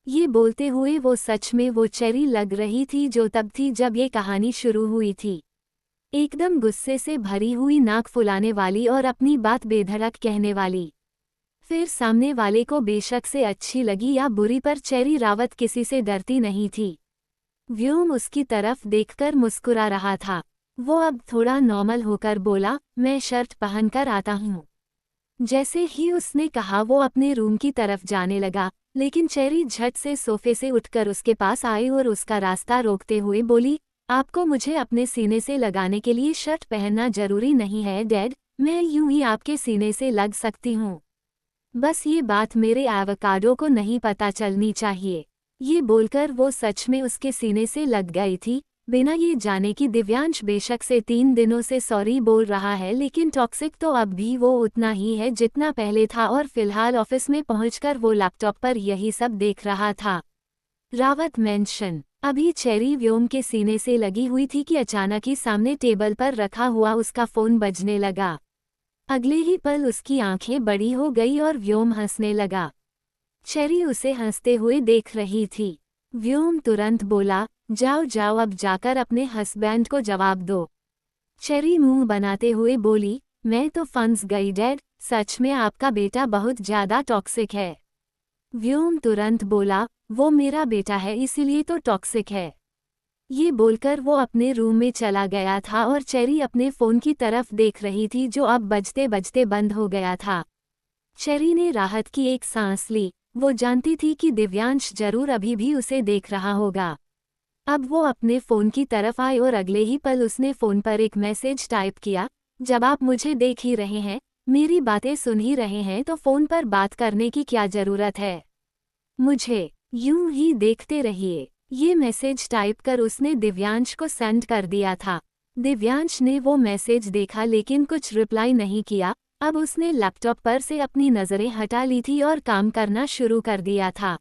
ये बोलते हुए वो सच में वो चेरी लग रही थी जो तब थी जब ये कहानी शुरू हुई थी। एकदम गुस्से से भरी हुई, नाक फुलाने वाली और अपनी बात बेधड़क कहने वाली। फिर सामने वाले को बेशक से अच्छी लगी या बुरी, पर चेरी रावत किसी से डरती नहीं थी। व्योम उसकी तरफ देखकर मुस्कुरा रहा था। वो अब थोड़ा नॉर्मल होकर बोला, मैं शर्ट पहनकर आता हूँ। जैसे ही उसने कहा वो अपने रूम की तरफ जाने लगा, लेकिन चेरी झट से सोफे से उठकर उसके पास आई और उसका रास्ता रोकते हुए बोली, आपको मुझे अपने सीने से लगाने के लिए शर्ट पहनना जरूरी नहीं है डैड, मैं यूं ही आपके सीने से लग सकती हूँ। बस ये बात मेरे एवोकाडो को नहीं पता चलनी चाहिए। ये बोलकर वो सच में उसके सीने से लग गई थी, बिना ये जाने कि दिव्यांश बेशक से 3 दिनों से सॉरी बोल रहा है, लेकिन टॉक्सिक तो अब भी वो उतना ही है जितना पहले था। और फिलहाल ऑफिस में पहुंचकर वो लैपटॉप पर यही सब देख रहा था। रावत मेंशन। अभी चेरी व्योम के सीने से लगी हुई थी कि अचानक ही सामने टेबल पर रखा हुआ उसका फोन बजने लगा। अगले ही पल उसकी आंखें बड़ी हो गई और व्योम हंसने लगा। चेरी उसे हंसते हुए देख रही थी। व्योम तुरंत बोला, जाओ जाओ, अब जाकर अपने हस्बैंड को जवाब दो। चेरी मुंह बनाते हुए बोली, मैं तो फंस गई डैड, सच में आपका बेटा बहुत ज्यादा टॉक्सिक है। व्योम तुरंत बोला, वो मेरा बेटा है इसीलिए तो टॉक्सिक है। ये बोलकर वो अपने रूम में चला गया था और चेरी अपने फोन की तरफ देख रही थी जो अब बजते बजते बंद हो गया था। चेरी ने राहत की एक सांस ली। वो जानती थी कि दिव्यांश जरूर अभी भी उसे देख रहा होगा। अब वो अपने फ़ोन की तरफ आई और अगले ही पल उसने फ़ोन पर एक मैसेज टाइप किया, जब आप मुझे देख ही रहे हैं, मेरी बातें सुन ही रहे हैं, तो फ़ोन पर बात करने की क्या ज़रूरत है? मुझे यूं ही देखते रहिए। ये मैसेज टाइप कर उसने दिव्यांश को सेंड कर दिया था। दिव्यांश ने वो मैसेज देखा लेकिन कुछ रिप्लाई नहीं किया। अब उसने लैपटॉप पर से अपनी नज़रें हटा ली थी और काम करना शुरू कर दिया था।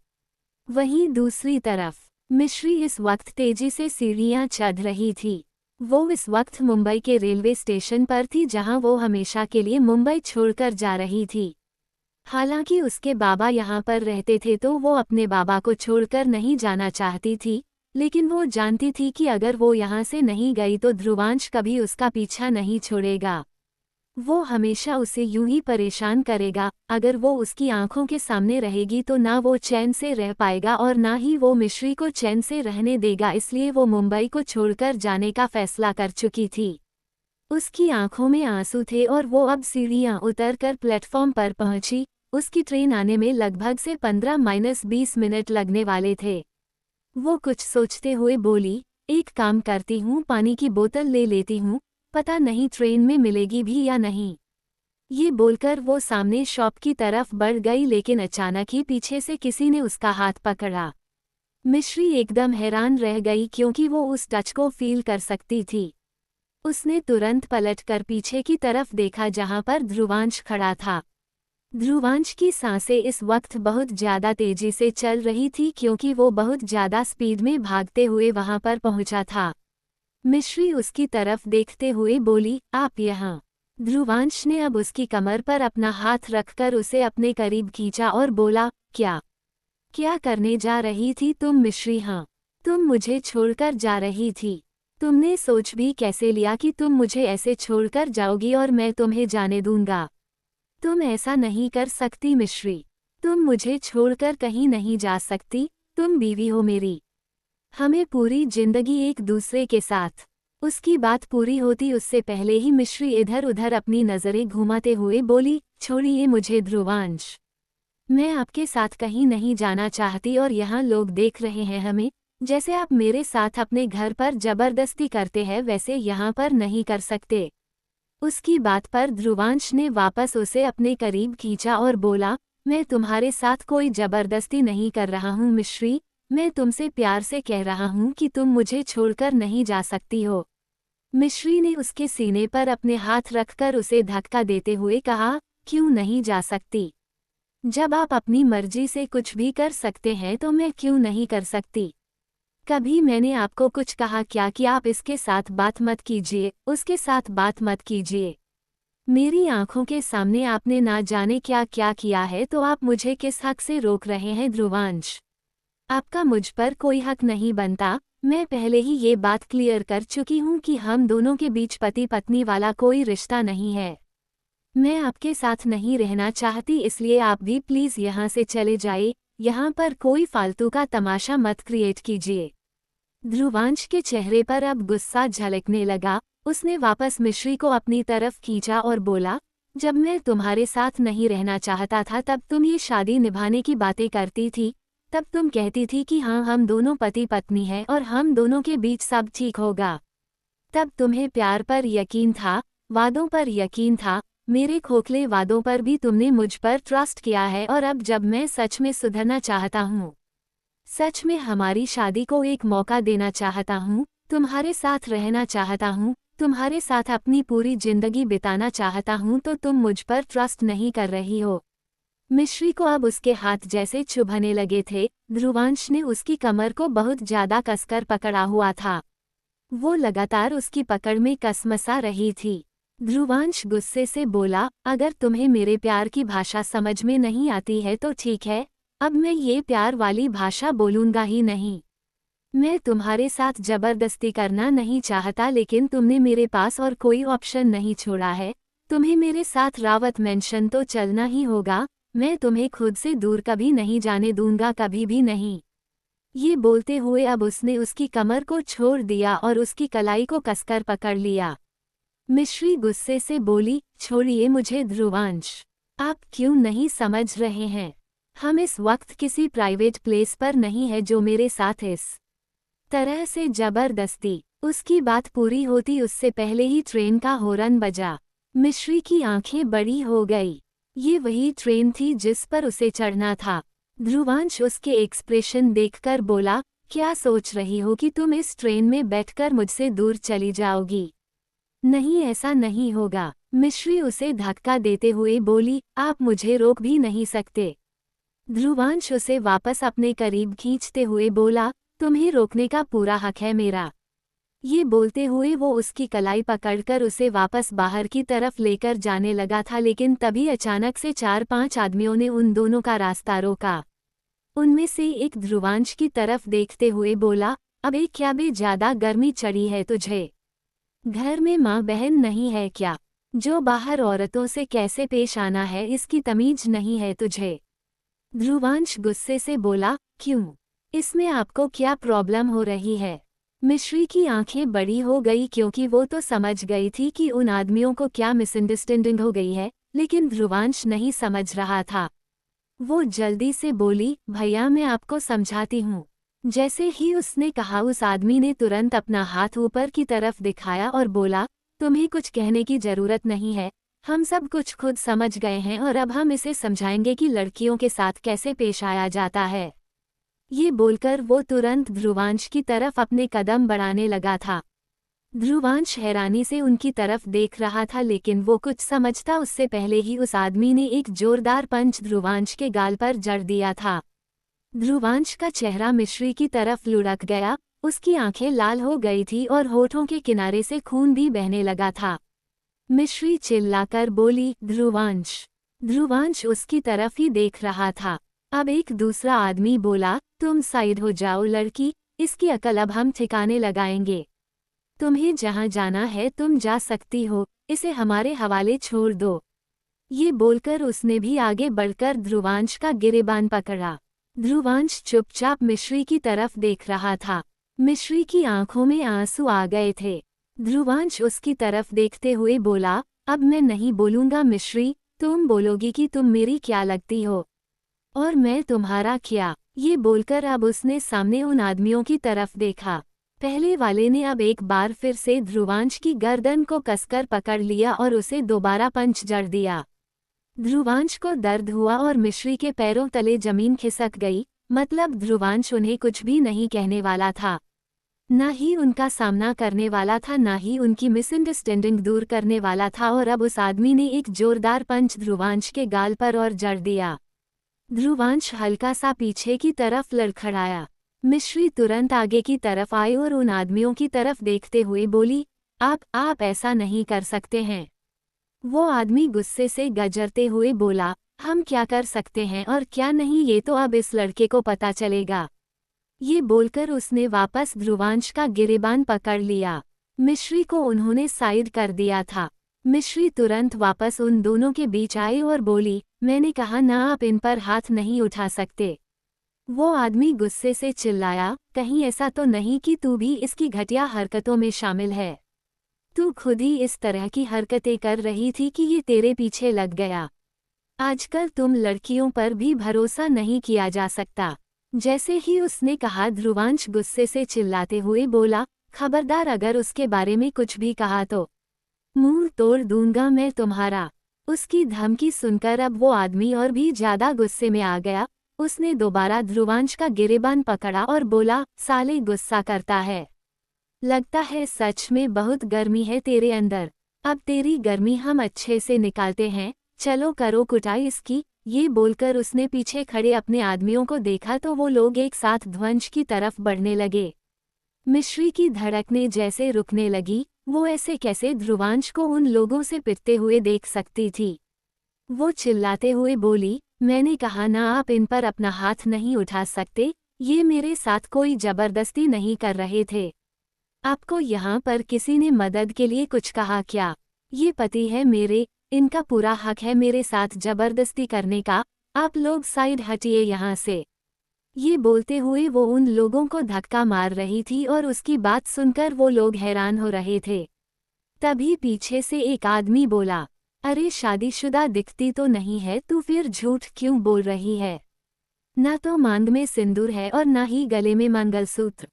वहीं दूसरी तरफ मिश्री इस वक्त तेजी से सीढ़ियां चढ़ रही थी। वो इस वक्त मुंबई के रेलवे स्टेशन पर थी जहां वो हमेशा के लिए मुंबई छोड़कर जा रही थी। हालांकि उसके बाबा यहाँ पर रहते थे तो वो अपने बाबा को छोड़कर नहीं जाना चाहती थी, लेकिन वो जानती थी कि अगर वो यहाँ से नहीं गई तो ध्रुवांश कभी उसका पीछा नहीं छोड़ेगा। वो हमेशा उसे यूं ही परेशान करेगा। अगर वो उसकी आंखों के सामने रहेगी तो ना वो चैन से रह पाएगा और ना ही वो मिश्री को चैन से रहने देगा। इसलिए वो मुंबई को छोड़कर जाने का फैसला कर चुकी थी। उसकी आंखों में आंसू थे और वो अब सीढ़ियां उतरकर प्लेटफॉर्म पर पहुंची। उसकी ट्रेन आने में लगभग से 15-20 मिनट लगने वाले थे। वो कुछ सोचते हुए बोली, एक काम करती हूँ, पानी की बोतल ले लेती हूँ, पता नहीं ट्रेन में मिलेगी भी या नहीं। ये बोलकर वो सामने शॉप की तरफ बढ़ गई, लेकिन अचानक ही पीछे से किसी ने उसका हाथ पकड़ा। मिश्री एकदम हैरान रह गई क्योंकि वो उस टच को फील कर सकती थी। उसने तुरंत पलटकर पीछे की तरफ देखा जहां पर ध्रुवांश खड़ा था। ध्रुवांश की सांसें इस वक्त बहुत ज्यादा तेजी से चल रही थी क्योंकि वो बहुत ज्यादा स्पीड में भागते हुए वहां पर पहुंचा था। मिश्री उसकी तरफ देखते हुए बोली, आप यहाँ। ध्रुवांश ने अब उसकी कमर पर अपना हाथ रखकर उसे अपने करीब खींचा और बोला, क्या करने जा रही थी तुम मिश्री? हाँ, तुम मुझे छोड़कर जा रही थी। तुमने सोच भी कैसे लिया कि तुम मुझे ऐसे छोड़कर जाओगी और मैं तुम्हें जाने दूंगा? तुम ऐसा नहीं कर सकती मिश्री। तुम मुझे छोड़कर कहीं नहीं जा सकती, तुम बीवी हो मेरी। हमें पूरी जिंदगी एक दूसरे के साथ। उसकी बात पूरी होती उससे पहले ही मिश्री इधर उधर अपनी नज़रें घुमाते हुए बोली, छोड़िए मुझे ध्रुवांश। मैं आपके साथ कहीं नहीं जाना चाहती और यहाँ लोग देख रहे हैं हमें। जैसे आप मेरे साथ अपने घर पर जबरदस्ती करते हैं वैसे यहाँ पर नहीं कर सकते। उसकी बात पर ध्रुवांश ने वापस उसे अपने करीब खींचा और बोला, मैं तुम्हारे साथ कोई जबरदस्ती नहीं कर रहा हूँ मिश्री, मैं तुमसे प्यार से कह रहा हूँ कि तुम मुझे छोड़कर नहीं जा सकती हो। मिश्री ने उसके सीने पर अपने हाथ रखकर उसे धक्का देते हुए कहा, क्यों नहीं जा सकती? जब आप अपनी मर्जी से कुछ भी कर सकते हैं तो मैं क्यों नहीं कर सकती? कभी मैंने आपको कुछ कहा क्या कि आप इसके साथ बात मत कीजिए, उसके साथ बात मत कीजिए? मेरी आंखों के सामने आपने ना जाने क्या क्या किया है, तो आप मुझे किस हक से रोक रहे हैं ध्रुवांश? आपका मुझ पर कोई हक नहीं बनता। मैं पहले ही ये बात क्लियर कर चुकी हूँ कि हम दोनों के बीच पति पत्नी वाला कोई रिश्ता नहीं है। मैं आपके साथ नहीं रहना चाहती, इसलिए आप भी प्लीज यहाँ से चले जाइए। यहाँ पर कोई फालतू का तमाशा मत क्रिएट कीजिए। ध्रुवांश के चेहरे पर अब गुस्सा झलकने लगा। उसने वापस मिश्री को अपनी तरफ खींचा और बोला, जब मैं तुम्हारे साथ नहीं रहना चाहता था तब तुम ये शादी निभाने की बातें करती थी। तब तुम कहती थी कि हाँ, हम दोनों पति पत्नी हैं और हम दोनों के बीच सब ठीक होगा। तब तुम्हें प्यार पर यकीन था, वादों पर यकीन था, मेरे खोखले वादों पर भी तुमने मुझ पर ट्रस्ट किया है। और अब जब मैं सच में सुधरना चाहता हूँ, सच में हमारी शादी को एक मौका देना चाहता हूँ, तुम्हारे साथ रहना चाहता हूँ, तुम्हारे साथ अपनी पूरी जिंदगी बिताना चाहता हूँ, तो तुम मुझ पर ट्रस्ट नहीं कर रही हो। मिश्री को अब उसके हाथ जैसे चुभने लगे थे। ध्रुवांश ने उसकी कमर को बहुत ज्यादा कसकर पकड़ा हुआ था। वो लगातार उसकी पकड़ में कसमसा रही थी। ध्रुवांश गुस्से से बोला, अगर तुम्हें मेरे प्यार की भाषा समझ में नहीं आती है तो ठीक है, अब मैं ये प्यार वाली भाषा बोलूंगा ही नहीं। मैं तुम्हारे साथ जबरदस्ती करना नहीं चाहता, लेकिन तुमने मेरे पास और कोई ऑप्शन नहीं छोड़ा है। तुम्हें मेरे साथ रावत मेंशन तो चलना ही होगा। मैं तुम्हें खुद से दूर कभी नहीं जाने दूंगा, कभी भी नहीं। ये बोलते हुए अब उसने उसकी कमर को छोड़ दिया और उसकी कलाई को कसकर पकड़ लिया। मिश्री गुस्से से बोली, छोड़िए मुझे ध्रुवांश। आप क्यों नहीं समझ रहे हैं? हम इस वक्त किसी प्राइवेट प्लेस पर नहीं है जो मेरे साथ इस तरह से जबरदस्ती। उसकी बात पूरी होती उससे पहले ही ट्रेन का हॉर्न बजा। मिश्री की आंखें बड़ी हो गई। ये वही ट्रेन थी जिस पर उसे चढ़ना था। ध्रुवांश उसके एक्सप्रेशन देखकर बोला, क्या सोच रही हो कि तुम इस ट्रेन में बैठकर मुझसे दूर चली जाओगी? नहीं, ऐसा नहीं होगा। मिश्री उसे धक्का देते हुए बोली, आप मुझे रोक भी नहीं सकते। ध्रुवांश उसे वापस अपने करीब खींचते हुए बोला, तुम्हें रोकने का पूरा हक है मेरा। ये बोलते हुए वो उसकी कलाई पकड़कर उसे वापस बाहर की तरफ लेकर जाने लगा था, लेकिन तभी अचानक से 4-5 आदमियों ने उन दोनों का रास्ता रोका। उनमें से एक ध्रुवांश की तरफ देखते हुए बोला, अबे क्या बे, ज्यादा गर्मी चढ़ी है तुझे? घर में माँ बहन नहीं है क्या? जो बाहर औरतों से कैसे पेश आना है इसकी तमीज नहीं है तुझे? ध्रुवांश गुस्से से बोला, क्यों? इसमें आपको क्या प्रॉब्लम हो रही है? मिश्री की आंखें बड़ी हो गई क्योंकि वो तो समझ गई थी कि उन आदमियों को क्या मिसअंडरस्टैंडिंग हो गई है, लेकिन ध्रुवांश नहीं समझ रहा था। वो जल्दी से बोली, भैया मैं आपको समझाती हूँ। जैसे ही उसने कहा उस आदमी ने तुरंत अपना हाथ ऊपर की तरफ दिखाया और बोला, तुम्हें कुछ कहने की जरूरत नहीं है, हम सब कुछ खुद समझ गए हैं और अब हम इसे समझाएंगे कि लड़कियों के साथ कैसे पेश आया जाता है। ये बोलकर वो तुरंत ध्रुवांश की तरफ अपने कदम बढ़ाने लगा था। ध्रुवांश हैरानी से उनकी तरफ देख रहा था, लेकिन वो कुछ समझता उससे पहले ही उस आदमी ने एक जोरदार पंच ध्रुवांश के गाल पर जड़ दिया था। ध्रुवांश का चेहरा मिश्री की तरफ लुढ़क गया, उसकी आंखें लाल हो गई थी और होठों के किनारे से खून भी बहने लगा था। मिश्री चिल्लाकर बोली, ध्रुवांश। ध्रुवांश उसकी तरफ ही देख रहा था। अब एक दूसरा आदमी बोला, तुम साइड हो जाओ लड़की, इसकी अकल अब हम ठिकाने लगाएंगे। तुम्हें जहां जाना है तुम जा सकती हो, इसे हमारे हवाले छोड़ दो। ये बोलकर उसने भी आगे बढ़कर ध्रुवांश का गिरेबान पकड़ा। ध्रुवांश चुपचाप मिश्री की तरफ देख रहा था। मिश्री की आंखों में आंसू आ गए थे। ध्रुवांश उसकी तरफ देखते हुए बोला, अब मैं नहीं बोलूंगा मिश्री, तुम बोलोगी कि तुम मेरी क्या लगती हो। और मैं तुम्हारा क्या? ये बोलकर अब उसने सामने उन आदमियों की तरफ देखा। पहले वाले ने अब एक बार फिर से ध्रुवांश की गर्दन को कसकर पकड़ लिया और उसे दोबारा पंच जड़ दिया। ध्रुवांश को दर्द हुआ और मिश्री के पैरों तले जमीन खिसक गई, मतलब ध्रुवांश उन्हें कुछ भी नहीं कहने वाला था। न ही उनका सामना करने वाला था, न ही उनकी मिसअंडरस्टैंडिंग दूर करने वाला था, और अब उस आदमी ने एक जोरदार पंच ध्रुवांश के गाल पर और जड़ दिया। ध्रुवांश हल्का सा पीछे की तरफ लड़खड़ाया। मिश्री तुरंत आगे की तरफ आई और उन आदमियों की तरफ देखते हुए बोली, आप ऐसा नहीं कर सकते हैं। वो आदमी गुस्से से गजरते हुए बोला, हम क्या कर सकते हैं और क्या नहीं ये तो अब इस लड़के को पता चलेगा। ये बोलकर उसने वापस ध्रुवांश का गिरेबान पकड़ लिया। मिश्री को उन्होंने साइड कर दिया था। मिश्री तुरंत वापस उन दोनों के बीच आई और बोली, मैंने कहा ना, आप इन पर हाथ नहीं उठा सकते। वो आदमी गुस्से से चिल्लाया, कहीं ऐसा तो नहीं कि तू भी इसकी घटिया हरकतों में शामिल है? तू खुद ही इस तरह की हरकतें कर रही थी कि ये तेरे पीछे लग गया। आजकल तुम लड़कियों पर भी भरोसा नहीं किया जा सकता। जैसे ही उसने कहा, ध्रुवांश गुस्से से चिल्लाते हुए बोला, खबरदार अगर उसके बारे में कुछ भी कहा तो मुंह तोड़ दूंगा मैं तुम्हारा। उसकी धमकी सुनकर अब वो आदमी और भी ज्यादा गुस्से में आ गया। उसने दोबारा ध्रुवांश का गिरेबान पकड़ा और बोला, साले गुस्सा करता है। लगता है सच में बहुत गर्मी है तेरे अंदर। अब तेरी गर्मी हम अच्छे से निकालते हैं, चलो करो कुटाई इसकी। ये बोलकर उसने पीछे खड़े अपने आदमियों को देखा तो वो लोग एक साथ ध्वंस की तरफ बढ़ने लगे। मिश्री की धड़कने जैसे रुकने लगी। वो ऐसे कैसे ध्रुवांश को उन लोगों से पिटते हुए देख सकती थी। वो चिल्लाते हुए बोली, मैंने कहा ना, आप इन पर अपना हाथ नहीं उठा सकते। ये मेरे साथ कोई जबरदस्ती नहीं कर रहे थे। आपको यहाँ पर किसी ने मदद के लिए कुछ कहा क्या? ये पति है मेरे, इनका पूरा हक है मेरे साथ जबरदस्ती करने का। आप लोग साइड हटिए यहाँ से। ये बोलते हुए वो उन लोगों को धक्का मार रही थी और उसकी बात सुनकर वो लोग हैरान हो रहे थे। तभी पीछे से एक आदमी बोला, अरे शादीशुदा दिखती तो नहीं है तू, फिर झूठ क्यों बोल रही है? न तो मांग में सिंदूर है और न ही गले में मंगलसूत्र।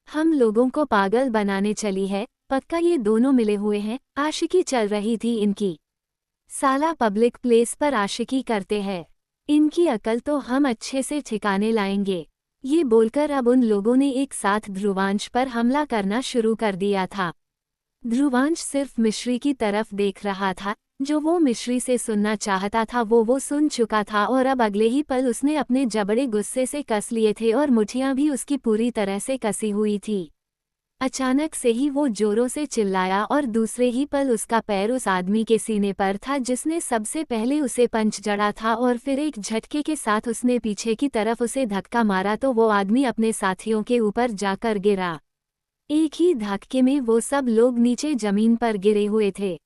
हम लोगों को पागल बनाने चली है, पक्का ये दोनों मिले हुए हैं, आशिकी चल रही थी इनकी। साला पब्लिक प्लेस पर आशिकी करते हैं, इनकी अकल तो हम अच्छे से ठिकाने लाएंगे। ये बोलकर अब उन लोगों ने एक साथ ध्रुवांश पर हमला करना शुरू कर दिया था। ध्रुवांश सिर्फ मिश्री की तरफ देख रहा था। जो वो मिश्री से सुनना चाहता था वो सुन चुका था, और अब अगले ही पल उसने अपने जबड़े गुस्से से कस लिए थे और मुठियां भी उसकी पूरी तरह से कसी हुई थी। अचानक से ही वो जोरों से चिल्लाया और दूसरे ही पल उसका पैर उस आदमी के सीने पर था जिसने सबसे पहले उसे पंच जड़ा था, और फिर एक झटके के साथ उसने पीछे की तरफ उसे धक्का मारा तो वो आदमी अपने साथियों के ऊपर जाकर गिरा। एक ही धक्के में वो सब लोग नीचे जमीन पर गिरे हुए थे।